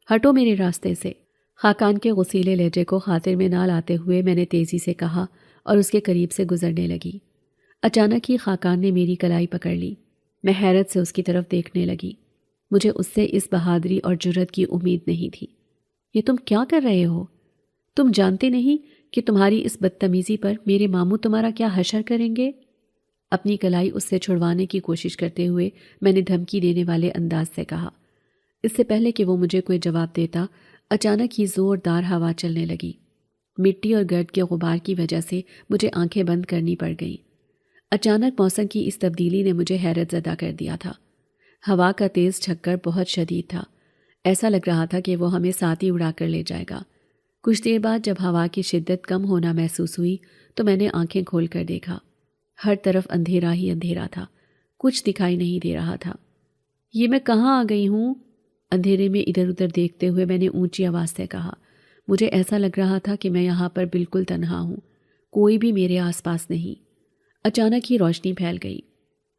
ہٹو میرے راستے سے۔ خاقان کے غصیلے لہجے کو خاطر میں نہ لاتے ہوئے میں نے تیزی سے کہا اور اس کے قریب سے گزرنے لگی۔ اچانک ہی خاقان نے میری کلائی پکڑ لی۔ میں حیرت سے اس کی طرف دیکھنے لگی۔ مجھے اس سے اس بہادری اور جرأت کی امید نہیں تھی۔ یہ تم کیا کر رہے ہو؟ تم جانتے نہیں کہ تمہاری اس بدتمیزی پر میرے ماموں تمہارا کیا حشر کریں گے؟ اپنی کلائی اس سے چھڑوانے کی کوشش کرتے ہوئے میں نے دھمکی دینے والے انداز سے کہا۔ اس سے پہلے کہ وہ مجھے کوئی جواب دیتا، اچانک ہی زوردار ہوا چلنے لگی۔ مٹی اور گرد کے غبار کی وجہ سے مجھے آنکھیں بند کرنی پڑ گئیں۔ اچانک موسم کی اس تبدیلی نے مجھے حیرت زدہ کر دیا تھا۔ ہوا کا تیز جھکڑ بہت شدید تھا۔ ایسا لگ رہا تھا کہ وہ ہمیں ساتھ ہی اڑا کر لے جائے گا۔ کچھ دیر بعد جب ہوا کی شدت کم ہونا محسوس ہوئی تو میں نے آنکھیں کھول کر دیکھا۔ ہر طرف اندھیرا ہی اندھیرا تھا، کچھ دکھائی نہیں دے رہا تھا۔ یہ میں کہاں آ گئی ہوں؟ اندھیرے میں ادھر ادھر دیکھتے ہوئے میں نے اونچی آواز سے کہا۔ مجھے ایسا لگ رہا تھا کہ میں یہاں پر بالکل تنہا ہوں، کوئی بھی میرے آس پاس نہیں۔ اچانک ہی روشنی پھیل گئی۔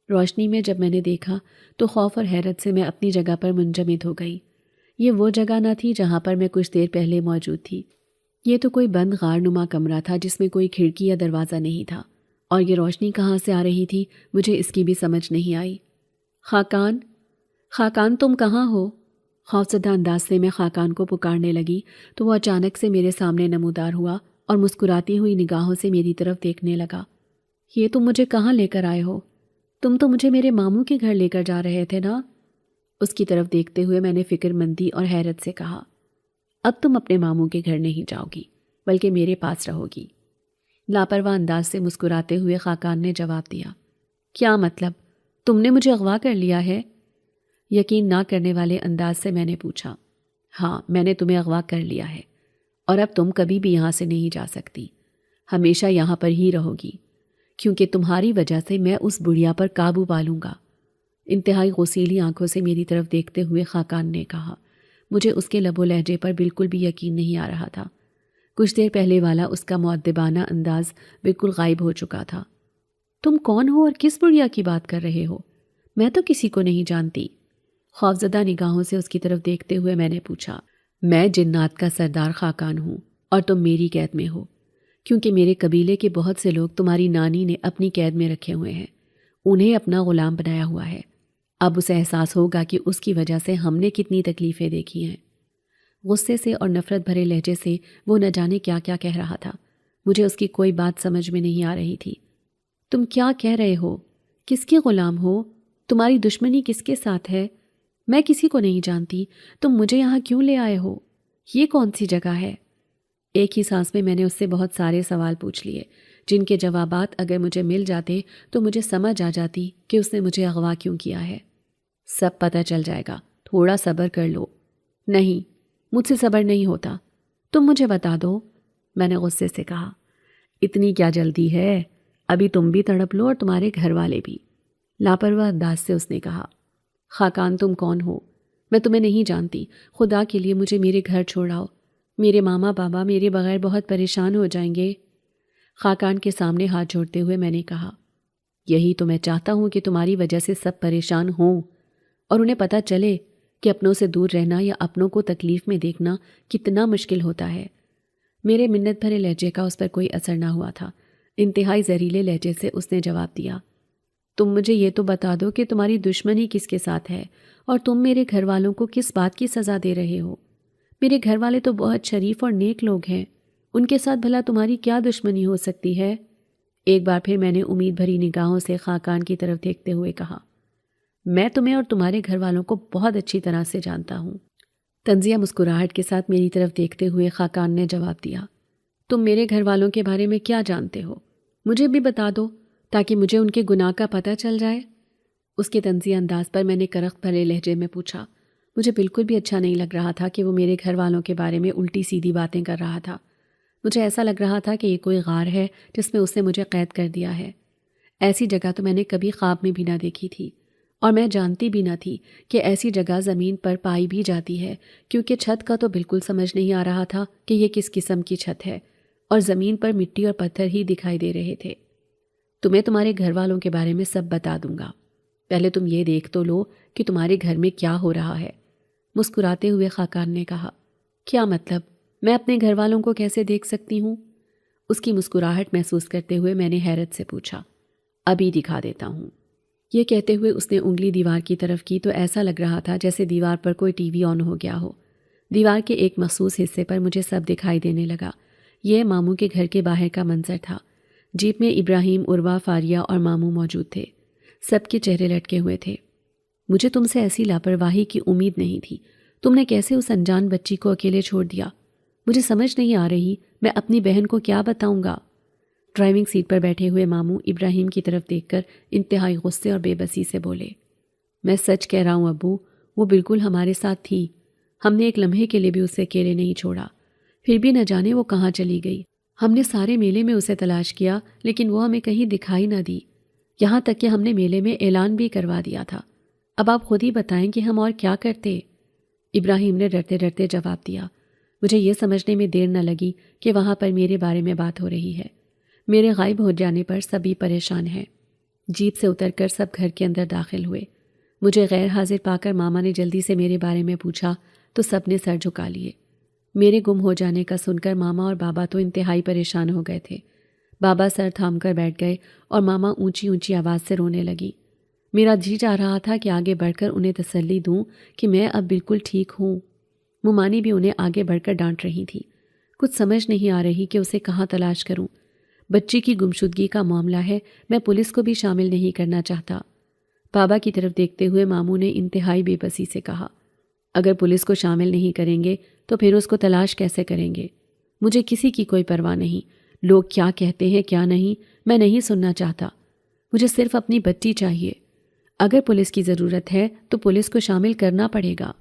روشنی میں جب میں نے دیکھا تو خوف اور حیرت سے میں اپنی جگہ پر منجمد ہو گئی۔ یہ وہ جگہ نہ تھی جہاں پر میں کچھ دیر پہلے موجود تھی۔ یہ تو کوئی بند غار نما کمرہ تھا جس میں کوئی کھڑکی یا دروازہ نہیں تھا، اور یہ روشنی کہاں سے آ رہی تھی مجھے اس کی بھی سمجھ نہیں آئی۔ خاقان، خاقان تم کہاں ہو؟ خوفزدہ انداز سے میں خاقان کو پکارنے لگی تو وہ اچانک سے میرے سامنے نمودار ہوا اور مسکراتی ہوئی نگاہوں سے میری طرف دیکھنے لگا۔ یہ تم مجھے کہاں لے کر آئے ہو؟ تم تو مجھے میرے ماموں کے گھر لے کر جا رہے تھے نا؟ اس کی طرف دیکھتے ہوئے میں نے فکر مندی اور حیرت سے کہا، اب تم اپنے ماموں کے گھر نہیں جاؤ گی بلکہ میرے پاس رہو گی۔ لاپرواہ انداز سے مسکراتے ہوئے خاقان نے جواب دیا، کیا مطلب؟ تم نے مجھے اغوا کر لیا ہے؟ یقین نہ کرنے والے انداز سے میں نے پوچھا۔ ہاں، میں نے تمہیں اغوا کر لیا ہے، اور اب تم کبھی بھی یہاں سے نہیں جا سکتی، ہمیشہ یہاں پر ہی رہو گی، کیونکہ تمہاری وجہ سے میں اس بڑھیا پر قابو پالوں گا۔ انتہائی غصیلی آنکھوں سے میری طرف دیکھتے ہوئے خاقان نے کہا۔ مجھے اس کے لب و لہجے پر بالکل بھی یقین نہیں آ رہا تھا۔ کچھ دیر پہلے والا اس کا مؤدبانہ انداز بالکل غائب ہو چکا تھا۔ تم کون ہو اور کس بڑھیا کی بات کر رہے ہو؟ میں تو کسی کو نہیں جانتی۔ خوفزدہ نگاہوں سے اس کی طرف دیکھتے ہوئے میں نے پوچھا۔ میں جنات کا سردار خاقان ہوں اور تم میری قید میں ہو، کیونکہ میرے قبیلے کے بہت سے لوگ تمہاری نانی نے اپنی قید میں رکھے ہوئے ہیں، انہیں اپنا غلام بنایا ہوا ہے۔ اب اسے احساس ہوگا کہ اس کی وجہ سے ہم نے کتنی تکلیفیں دیکھی ہیں۔ غصے سے اور نفرت بھرے لہجے سے وہ نہ جانے کیا کیا کہہ رہا تھا۔ مجھے اس کی کوئی بات سمجھ میں نہیں آ رہی تھی۔ تم کیا کہہ رہے ہو؟ کس کے غلام ہو؟ تمہاری دشمنی کس کے ساتھ ہے؟ میں کسی کو نہیں جانتی، تم مجھے یہاں کیوں لے آئے ہو؟ یہ کون سی جگہ ہے؟ ایک ہی سانس میں نے اس سے بہت سارے سوال پوچھ لیے، جن کے جوابات اگر مجھے مل جاتے تو مجھے سمجھ آ جاتی کہ اس نے مجھے اغوا کیوں کیا ہے۔ سب پتہ چل جائے گا، تھوڑا صبر کر لو۔ نہیں، مجھ سے صبر نہیں ہوتا، تم مجھے بتا دو، میں نے غصے سے کہا۔ اتنی کیا جلدی ہے؟ ابھی تم بھی تڑپ لو اور تمہارے گھر والے بھی، لاپرواہ انداز سے اس نے کہا۔ خاقان تم کون ہو؟ میں تمہیں نہیں جانتی، خدا کے لیے مجھے میرے گھر چھوڑاؤ، میرے ماما بابا میرے بغیر بہت پریشان ہو جائیں گے۔ خاقان کے سامنے ہاتھ جوڑتے ہوئے میں نے کہا، یہی تو میں چاہتا ہوں کہ تمہاری وجہ سے سب پریشان ہوں اور انہیں پتہ چلے کہ اپنوں سے دور رہنا یا اپنوں کو تکلیف میں دیکھنا کتنا مشکل ہوتا ہے۔ میرے منت بھرے لہجے کا اس پر کوئی اثر نہ ہوا تھا۔ انتہائی زہریلے لہجے سے اس نے جواب دیا، تم مجھے یہ تو بتا دو کہ تمہاری دشمنی کس کے ساتھ ہے اور تم میرے گھر والوں کو کس بات کی سزا دے رہے ہو؟ میرے گھر والے تو بہت شریف اور نیک لوگ ہیں، ان کے ساتھ بھلا تمہاری کیا دشمنی ہو سکتی ہے؟ ایک بار پھر میں نے امید بھری نگاہوں سے خاقان کی طرف دیکھتے ہوئے کہا، میں تمہیں اور تمہارے گھر والوں کو بہت اچھی طرح سے جانتا ہوں۔ طنزیہ مسکراہٹ کے ساتھ میری طرف دیکھتے ہوئے خاقان نے جواب دیا، تم میرے گھر والوں کے بارے میں کیا جانتے ہو؟ مجھے بھی بتا دو تاکہ مجھے ان کے گناہ کا پتہ چل جائے۔ اس کے طنزیہ انداز پر میں نے کرخت بھرے لہجے میں پوچھا۔ مجھے بالکل بھی اچھا نہیں لگ رہا تھا کہ وہ میرے گھر والوں کے بارے میں الٹی سیدھی باتیں کر رہا تھا۔ مجھے ایسا لگ رہا تھا کہ یہ کوئی غار ہے جس میں اس نے مجھے قید کر دیا ہے۔ ایسی جگہ تو میں نے کبھی خواب میں بھی نہ دیکھی تھی، اور میں جانتی بھی نہ تھی کہ ایسی جگہ زمین پر پائی بھی جاتی ہے، کیونکہ چھت کا تو بالکل سمجھ نہیں آ رہا تھا کہ یہ کس قسم کی چھت ہے، اور زمین پر مٹی اور پتھر ہی دکھائی دے رہے تھے۔ تمہیں تمہارے گھر والوں کے بارے میں سب بتا دوں گا، پہلے تم یہ دیکھ تو لو کہ تمہارے گھر میں کیا ہو رہا ہے۔ مسکراتے ہوئے خاقان نے کہا، کیا مطلب؟ میں اپنے گھر والوں کو کیسے دیکھ سکتی ہوں؟ اس کی مسکراہٹ محسوس کرتے ہوئے میں نے حیرت سے پوچھا۔ ابھی دکھا دیتا ہوں۔ یہ کہتے ہوئے اس نے انگلی دیوار کی طرف کی تو ایسا لگ رہا تھا جیسے دیوار پر کوئی ٹی وی آن ہو گیا ہو۔ دیوار کے ایک مخصوص حصے پر مجھے سب دکھائی دینے لگا۔ یہ ماموں کے گھر کے باہر کا منظر تھا۔ جیپ میں ابراہیم، عروہ، فاریہ اور ماموں موجود تھے۔ سب کے چہرے لٹکے ہوئے تھے۔ مجھے تم سے ایسی لاپرواہی کی امید نہیں تھی۔ تم نے کیسے اس انجان بچی کو اکیلے چھوڑ دیا؟ مجھے سمجھ نہیں آ رہی میں اپنی بہن کو کیا بتاؤں گا۔ ڈرائیونگ سیٹ پر بیٹھے ہوئے ماموں ابراہیم کی طرف دیکھ کر انتہائی غصے اور بے بسی سے بولے، میں سچ کہہ رہا ہوں ابو، وہ بالکل ہمارے ساتھ تھی۔ ہم نے ایک لمحے کے لیے بھی اسے اکیلے نہیں چھوڑا۔ پھر بھی نہ جانے وہ کہاں چلی گئی۔ ہم نے سارے میلے میں اسے تلاش کیا لیکن وہ ہمیں کہیں دکھائی نہ دی، یہاں تک کہ ہم نے میلے میں اعلان بھی کروا دیا تھا۔ اب آپ خود ہی بتائیں کہ ہم اور کیا کرتے؟ ابراہیم نے ڈرتے ڈرتے جواب دیا۔ مجھے یہ سمجھنے میں دیر نہ لگی کہ وہاں پر میرے بارے میں بات ہو رہی ہے۔ میرے غائب ہو جانے پر سبھی پریشان ہیں۔ جیپ سے اتر کر سب گھر کے اندر داخل ہوئے۔ مجھے غیر حاضر پا کر ماما نے جلدی سے میرے بارے میں پوچھا تو سب نے سر جھکا لیے۔ میرے گم ہو جانے کا سن کر ماما اور بابا تو انتہائی پریشان ہو گئے تھے۔ بابا سر تھام کر بیٹھ گئے اور ماما اونچی اونچی آواز سے رونے لگی۔ میرا جی چاہ رہا تھا کہ آگے بڑھ کر انہیں تسلی دوں کہ میں اب بالکل ٹھیک ہوں۔ ممانی بھی انہیں آگے بڑھ کر ڈانٹ رہی تھی۔ کچھ سمجھ نہیں آ رہی کہ اسے کہاں تلاش کروں۔ بچی کی گمشدگی کا معاملہ ہے، میں پولیس کو بھی شامل نہیں کرنا چاہتا۔ بابا کی طرف دیکھتے ہوئے ماموں نے انتہائی بے بسی سے کہا، اگر پولیس کو شامل نہیں کریں گے تو پھر اس کو تلاش کیسے کریں گے؟ مجھے کسی کی کوئی پرواہ نہیں، لوگ کیا کہتے ہیں کیا نہیں میں نہیں سننا چاہتا۔ مجھے صرف اپنی بچی چاہیے۔ اگر پولیس کی ضرورت ہے تو پولیس کو شامل کرنا پڑے گا۔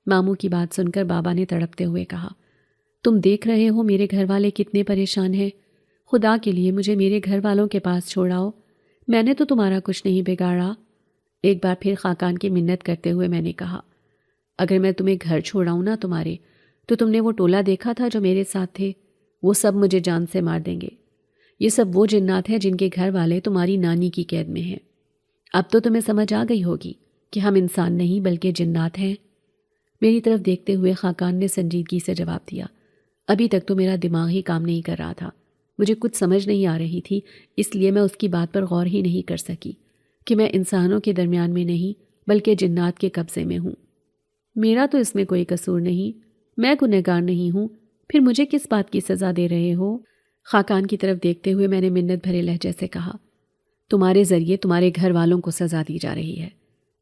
ماموں کی بات سن کر بابا نے تڑپتے ہوئے کہا، تم دیکھ رہے ہو میرے گھر والے کتنے پریشان ہیں، خدا کے لیے مجھے میرے گھر والوں کے پاس چھوڑاؤ، میں نے تو تمہارا کچھ نہیں بگاڑا۔ ایک بار پھر خاقان کی منت کرتے ہوئے میں نے کہا، اگر میں تمہیں گھر چھوڑاؤں نا تمہارے، تو تم نے وہ ٹولہ دیکھا تھا جو میرے ساتھ تھے، وہ سب مجھے جان سے مار دیں گے۔ یہ سب وہ جنات ہیں جن کے گھر والے تمہاری نانی کی قید میں ہیں۔ اب تو تمہیں سمجھ آ گئی ہوگی کہ ہم انسان نہیں بلکہ جنات ہیں۔ میری طرف دیکھتے ہوئے خاقان نے سنجیدگی سے جواب دیا، ابھی تک تو میرا دماغ ہی کام نہیں کر رہا تھا، مجھے کچھ سمجھ نہیں آ رہی تھی، اس لیے میں اس کی بات پر غور ہی نہیں کر سکی کہ میں انسانوں کے درمیان میں نہیں بلکہ جنات کے قبضے میں ہوں۔ میرا تو اس میں کوئی قصور نہیں، میں گنہگار نہیں ہوں، پھر مجھے کس بات کی سزا دے رہے ہو؟ خاقان کی طرف دیکھتے ہوئے میں نے منت بھرے لہجے سے کہا، تمہارے ذریعے تمہارے گھر والوں کو سزا دی جا رہی ہے۔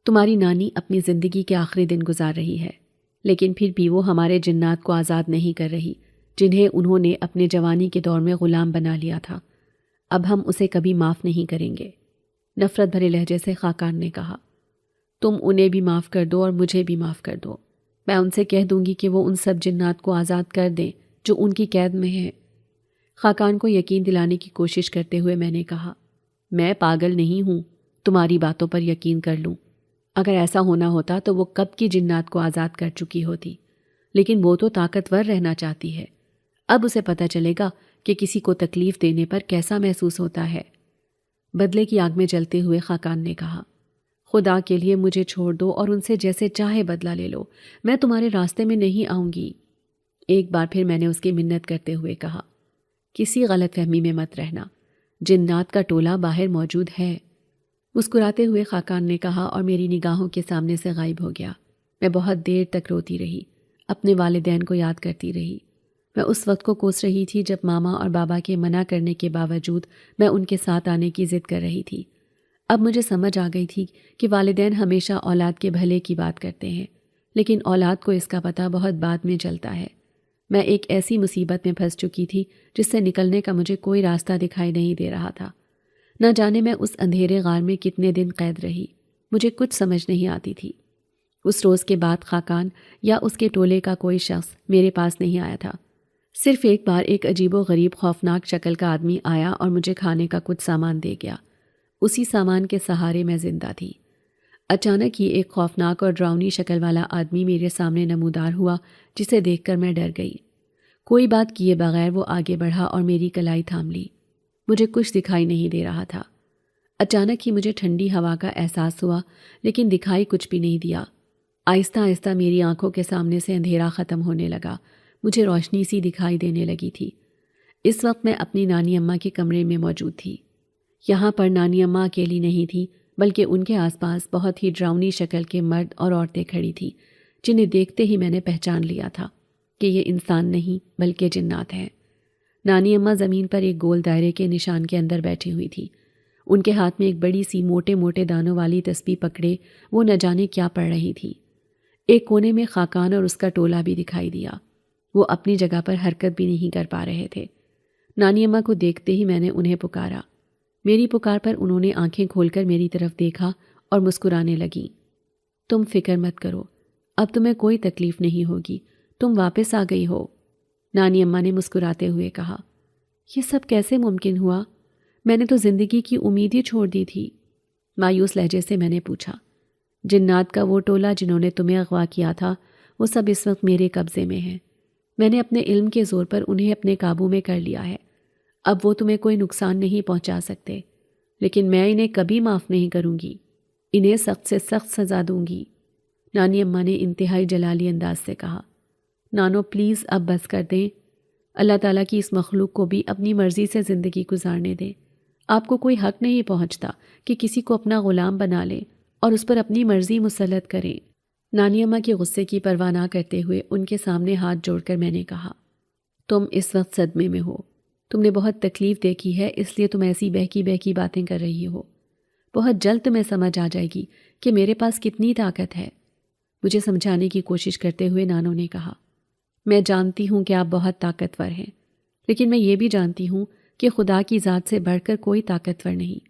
تمہاری نانی اپنی زندگی کے آخری دن گزار رہی ہے، لیکن پھر بھی وہ ہمارے جنات کو آزاد نہیں کر رہی جنہیں انہوں نے اپنے جوانی کے دور میں غلام بنا لیا تھا۔ اب ہم اسے کبھی معاف نہیں کریں گے۔ نفرت بھرے لہجے سے خاقان نے کہا، تم انہیں بھی معاف کر دو اور مجھے بھی معاف کر دو۔ میں ان سے کہہ دوں گی کہ وہ ان سب جنات کو آزاد کر دیں جو ان کی قید میں ہیں۔ خاقان کو یقین دلانے کی کوشش کرتے ہوئے میں نے کہا، میں پاگل نہیں ہوں، تمہاری باتوں پر یقین کر لوں۔ اگر ایسا ہونا ہوتا تو وہ کب کی جنات کو آزاد کر چکی ہوتی، لیکن وہ تو طاقتور رہنا چاہتی ہے۔ اب اسے پتہ چلے گا کہ کسی کو تکلیف دینے پر کیسا محسوس ہوتا ہے۔ بدلے کی آگ میں جلتے ہوئے خاقان نے کہا، خدا کے لیے مجھے چھوڑ دو اور ان سے جیسے چاہے بدلہ لے لو، میں تمہارے راستے میں نہیں آؤں گی۔ ایک بار پھر میں نے اس کی منت کرتے ہوئے کہا، کسی غلط فہمی میں مت رہنا، جنات کا ٹولہ باہر موجود ہے۔ مسکراتے ہوئے خاقان نے کہا اور میری نگاہوں کے سامنے سے غائب ہو گیا۔ میں بہت دیر تک روتی رہی، اپنے والدین کو یاد کرتی رہی۔ میں اس وقت کو کوس رہی تھی جب ماما اور بابا کے منع کرنے کے باوجود میں ان کے ساتھ آنے کی ضد کر رہی تھی۔ اب مجھے سمجھ آ گئی تھی کہ والدین ہمیشہ اولاد کے بھلے کی بات کرتے ہیں، لیکن اولاد کو اس کا پتہ بہت بعد میں چلتا ہے۔ میں ایک ایسی مصیبت میں پھنس چکی تھی جس سے نکلنے کا مجھے کوئی راستہ دکھائی نہیں دے رہا تھا۔ نہ جانے میں اس اندھیرے غار میں کتنے دن قید رہی، مجھے کچھ سمجھ نہیں آتی تھی۔ اس روز کے بعد خاقان یا اس کے ٹولے کا کوئی شخص میرے پاس نہیں آیا تھا۔ صرف ایک بار ایک عجیب و غریب خوفناک شکل کا آدمی آیا اور مجھے کھانے کا کچھ سامان دے گیا۔ اسی سامان کے سہارے میں زندہ تھی۔ اچانک ہی ایک خوفناک اور ڈراؤنی شکل والا آدمی میرے سامنے نمودار ہوا جسے دیکھ کر میں ڈر گئی۔ کوئی بات کیے بغیر وہ آگے بڑھا اور میری کلائی تھام لی۔ مجھے کچھ دکھائی نہیں دے رہا تھا۔ اچانک ہی مجھے ٹھنڈی ہوا کا احساس ہوا، لیکن دکھائی کچھ بھی نہیں دیا۔ آہستہ آہستہ میری آنکھوں کے سامنے سے اندھیرا ختم ہونے لگا۔ مجھے روشنی سی دکھائی دینے لگی تھی۔ اس وقت میں اپنی نانی اماں کے کمرے میں موجود تھی۔ یہاں پر نانی اماں اکیلی نہیں تھی، بلکہ ان کے آس پاس بہت ہی ڈراؤنی شکل کے مرد اور عورتیں کھڑی تھیں، جنہیں دیکھتے ہی میں نے پہچان لیا تھا کہ یہ انسان نہیں بلکہ جنات ہیں۔ نانی اماں زمین پر ایک گول دائرے کے نشان کے اندر بیٹھی ہوئی تھی۔ ان کے ہاتھ میں ایک بڑی سی موٹے موٹے دانوں والی تسبیح پکڑے وہ نہ جانے کیا پڑھ رہی تھی۔ ایک کونے میں خاقان اور اس کا ٹولہ بھی دکھائی دیا۔ وہ اپنی جگہ پر حرکت بھی نہیں کر پا رہے تھے۔ نانی اماں کو دیکھتے ہی میں نے انہیں پکارا۔ میری پکار پر انہوں نے آنکھیں کھول کر میری طرف دیکھا اور مسکرانے لگیں۔ تم فکر مت کرو، اب تمہیں کوئی تکلیف نہیں ہوگی، تم واپس آ گئی ہو، نانی اماں نے مسکراتے ہوئے کہا۔ یہ سب کیسے ممکن ہوا؟ میں نے تو زندگی کی امید ہی چھوڑ دی تھی، مایوس لہجے سے میں نے پوچھا۔ جنات کا وہ ٹولہ جنہوں نے تمہیں اغوا کیا تھا، وہ سب اس وقت میرے قبضے میں ہیں۔ میں نے اپنے علم کے زور پر انہیں اپنے قابو میں کر لیا ہے۔ اب وہ تمہیں کوئی نقصان نہیں پہنچا سکتے، لیکن میں انہیں کبھی معاف نہیں کروں گی، انہیں سخت سے سخت سزا دوں گی، نانی اماں نے انتہائی جلالی انداز سے کہا۔ نانو پلیز اب بس کر دیں، اللہ تعالیٰ کی اس مخلوق کو بھی اپنی مرضی سے زندگی گزارنے دیں۔ آپ کو کوئی حق نہیں پہنچتا کہ کسی کو اپنا غلام بنا لیں اور اس پر اپنی مرضی مسلط کریں۔ نانی اماں کے غصے کی پرواہ نہ کرتے ہوئے ان کے سامنے ہاتھ جوڑ کر میں نے کہا، تم اس وقت صدمے میں ہو، تم نے بہت تکلیف دیکھی ہے، اس لیے تم ایسی بہکی بہکی باتیں کر رہی ہو۔ بہت جلد تمہیں سمجھ آ جائے گی کہ میرے پاس کتنی طاقت ہے، مجھے سمجھانے کی کوشش کرتے ہوئے نانو نے کہا۔ میں جانتی ہوں کہ آپ بہت طاقتور ہیں، لیکن میں یہ بھی جانتی ہوں کہ خدا کی ذات سے بڑھ کر کوئی طاقتور نہیں۔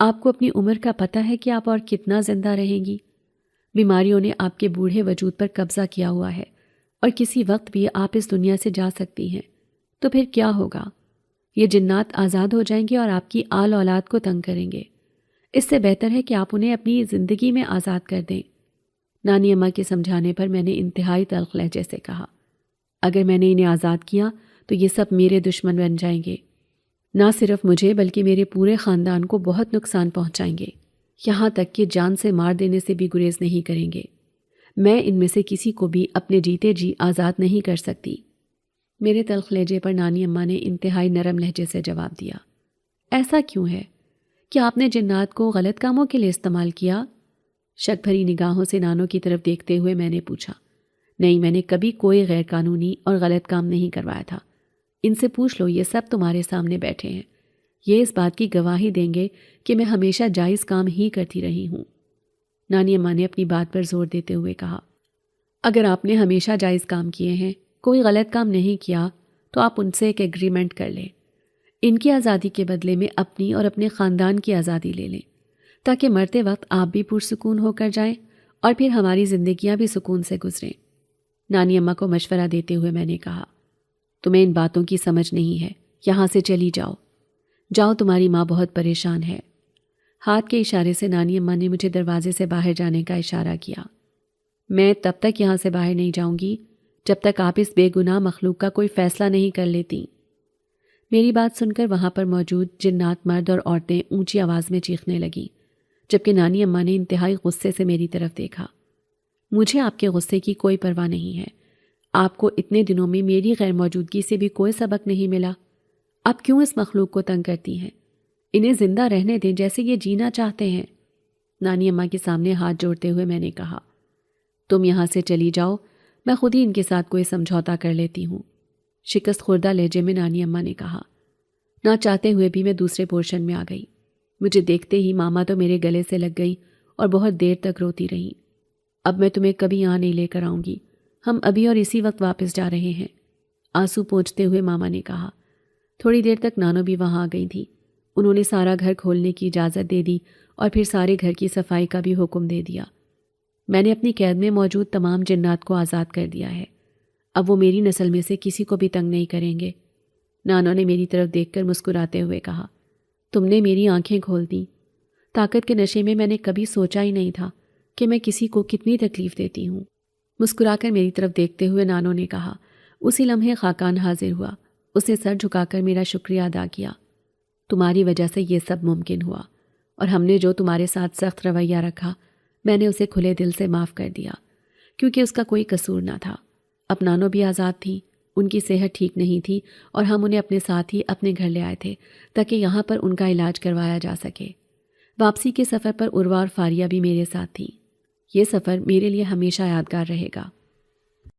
آپ کو اپنی عمر کا پتہ ہے کہ آپ اور کتنا زندہ رہیں گی؟ بیماریوں نے آپ کے بوڑھے وجود پر قبضہ کیا ہوا ہے اور کسی وقت بھی آپ اس دنیا سے جا سکتی ہیں، تو پھر کیا ہوگا؟ یہ جنات آزاد ہو جائیں گے اور آپ کی آل اولاد کو تنگ کریں گے۔ اس سے بہتر ہے کہ آپ انہیں اپنی زندگی میں آزاد کر دیں۔ نانی اماں کے سمجھانے پر میں نے انتہائی تلخ لہجے سے کہا، اگر میں نے انہیں آزاد کیا تو یہ سب میرے دشمن بن جائیں گے، نہ صرف مجھے بلکہ میرے پورے خاندان کو بہت نقصان پہنچائیں گے، یہاں تک کہ جان سے مار دینے سے بھی گریز نہیں کریں گے۔ میں ان میں سے کسی کو بھی اپنے جیتے جی آزاد نہیں کر سکتی۔ میرے تلخ لہجے پر نانی اماں نے انتہائی نرم لہجے سے جواب دیا، ایسا کیوں ہے؟ کیا آپ نے جنات کو غلط کاموں کے لیے استعمال کیا؟ شک بھری نگاہوں سے نانو کی طرف دیکھتے ہوئے میں نے پوچھا۔ نہیں، میں نے کبھی کوئی غیر قانونی اور غلط کام نہیں کروایا تھا۔ ان سے پوچھ لو، یہ سب تمہارے سامنے بیٹھے ہیں، یہ اس بات کی گواہی دیں گے کہ میں ہمیشہ جائز کام ہی کرتی رہی ہوں، نانی اماں نے اپنی بات پر زور دیتے ہوئے کہا۔ اگر آپ نے ہمیشہ جائز کام کیے ہیں، کوئی غلط کام نہیں کیا، تو آپ ان سے ایک ایگریمنٹ کر لیں، ان کی آزادی کے بدلے میں اپنی اور اپنے خاندان کی آزادی لے لیں، تاکہ مرتے وقت آپ بھی پرسکون ہو کر جائیں اور پھر ہماری زندگیاں بھی سکون سے گزریں۔ نانی اماں کو مشورہ دیتے ہوئے میں نے کہا، تمہیں ان باتوں کی سمجھ نہیں ہے، یہاں سے چلی جاؤ، جاؤ، تمہاری ماں بہت پریشان ہے۔ ہاتھ کے اشارے سے نانی اماں نے مجھے دروازے سے باہر جانے کا اشارہ کیا۔ میں تب تک یہاں سے باہر نہیں جاؤں گی جب تک آپ اس بے گناہ مخلوق کا کوئی فیصلہ نہیں کر لیتی۔ میری بات سن کر وہاں پر موجود جنات مرد اور عورتیں اونچی آواز میں چیخنے لگیں، جبکہ نانی اماں نے انتہائی غصے سے میری طرف دیکھا۔ مجھے آپ کے غصے کی کوئی پرواہ نہیں ہے، آپ کو اتنے دنوں میں میری غیر موجودگی سے بھی کوئی سبق نہیں ملا، آپ کیوں اس مخلوق کو تنگ کرتی ہیں؟ انہیں زندہ رہنے دیں جیسے یہ جینا چاہتے ہیں، نانی اماں کے سامنے ہاتھ جوڑتے ہوئے میں نے کہا۔ تم یہاں سے چلی جاؤ، میں خود ہی ان کے ساتھ کوئی سمجھوتا کر لیتی ہوں، شکست خوردہ لہجے میں نانی اماں نے کہا۔ نہ چاہتے ہوئے بھی میں دوسرے پورشن میں آ گئی۔ مجھے دیکھتے ہی ماما تو میرے گلے سے لگ گئی اور بہت دیر تک روتی رہیں۔ اب میں تمہیں کبھی یہاں نہیں لے کر آؤں گی، ہم ابھی اور اسی وقت واپس جا رہے ہیں، آنسو پونچھتے ہوئے ماما نے کہا۔ تھوڑی دیر تک نانو بھی وہاں آ گئی تھی۔ انہوں نے سارا گھر کھولنے کی اجازت دے دی اور پھر سارے گھر کی صفائی کا بھی حکم دے دیا۔ میں نے اپنی قید میں موجود تمام جنات کو آزاد کر دیا ہے، اب وہ میری نسل میں سے کسی کو بھی تنگ نہیں کریں گے، نانو نے میری طرف دیکھ کر مسکراتے ہوئے کہا۔ تم نے میری آنکھیں کھول دیں، طاقت کے نشے میں نے کبھی سوچا ہی نہیں تھا کہ میں کسی کو کتنی تکلیف دیتی ہوں، مسکرا کر میری طرف دیکھتے ہوئے نانو نے کہا۔ اسی لمحے خاقان حاضر ہوا، اس نے سر جھکا کر میرا شکریہ ادا کیا۔ تمہاری وجہ سے یہ سب ممکن ہوا، اور ہم نے جو تمہارے ساتھ سخت رویہ رکھا، میں نے اسے کھلے دل سے معاف کر دیا، کیونکہ اس کا کوئی قصور نہ تھا۔ اب نانو بھی آزاد تھی، ان کی صحت ٹھیک نہیں تھی اور ہم انہیں اپنے ساتھ ہی اپنے گھر لے آئے تھے تاکہ یہاں پر ان کا علاج کروایا جا سکے۔ واپسی کے سفر پر عروہ اور فاریہ بھی میرے ساتھ تھیں۔ یہ سفر میرے لیے ہمیشہ یادگار رہے گا۔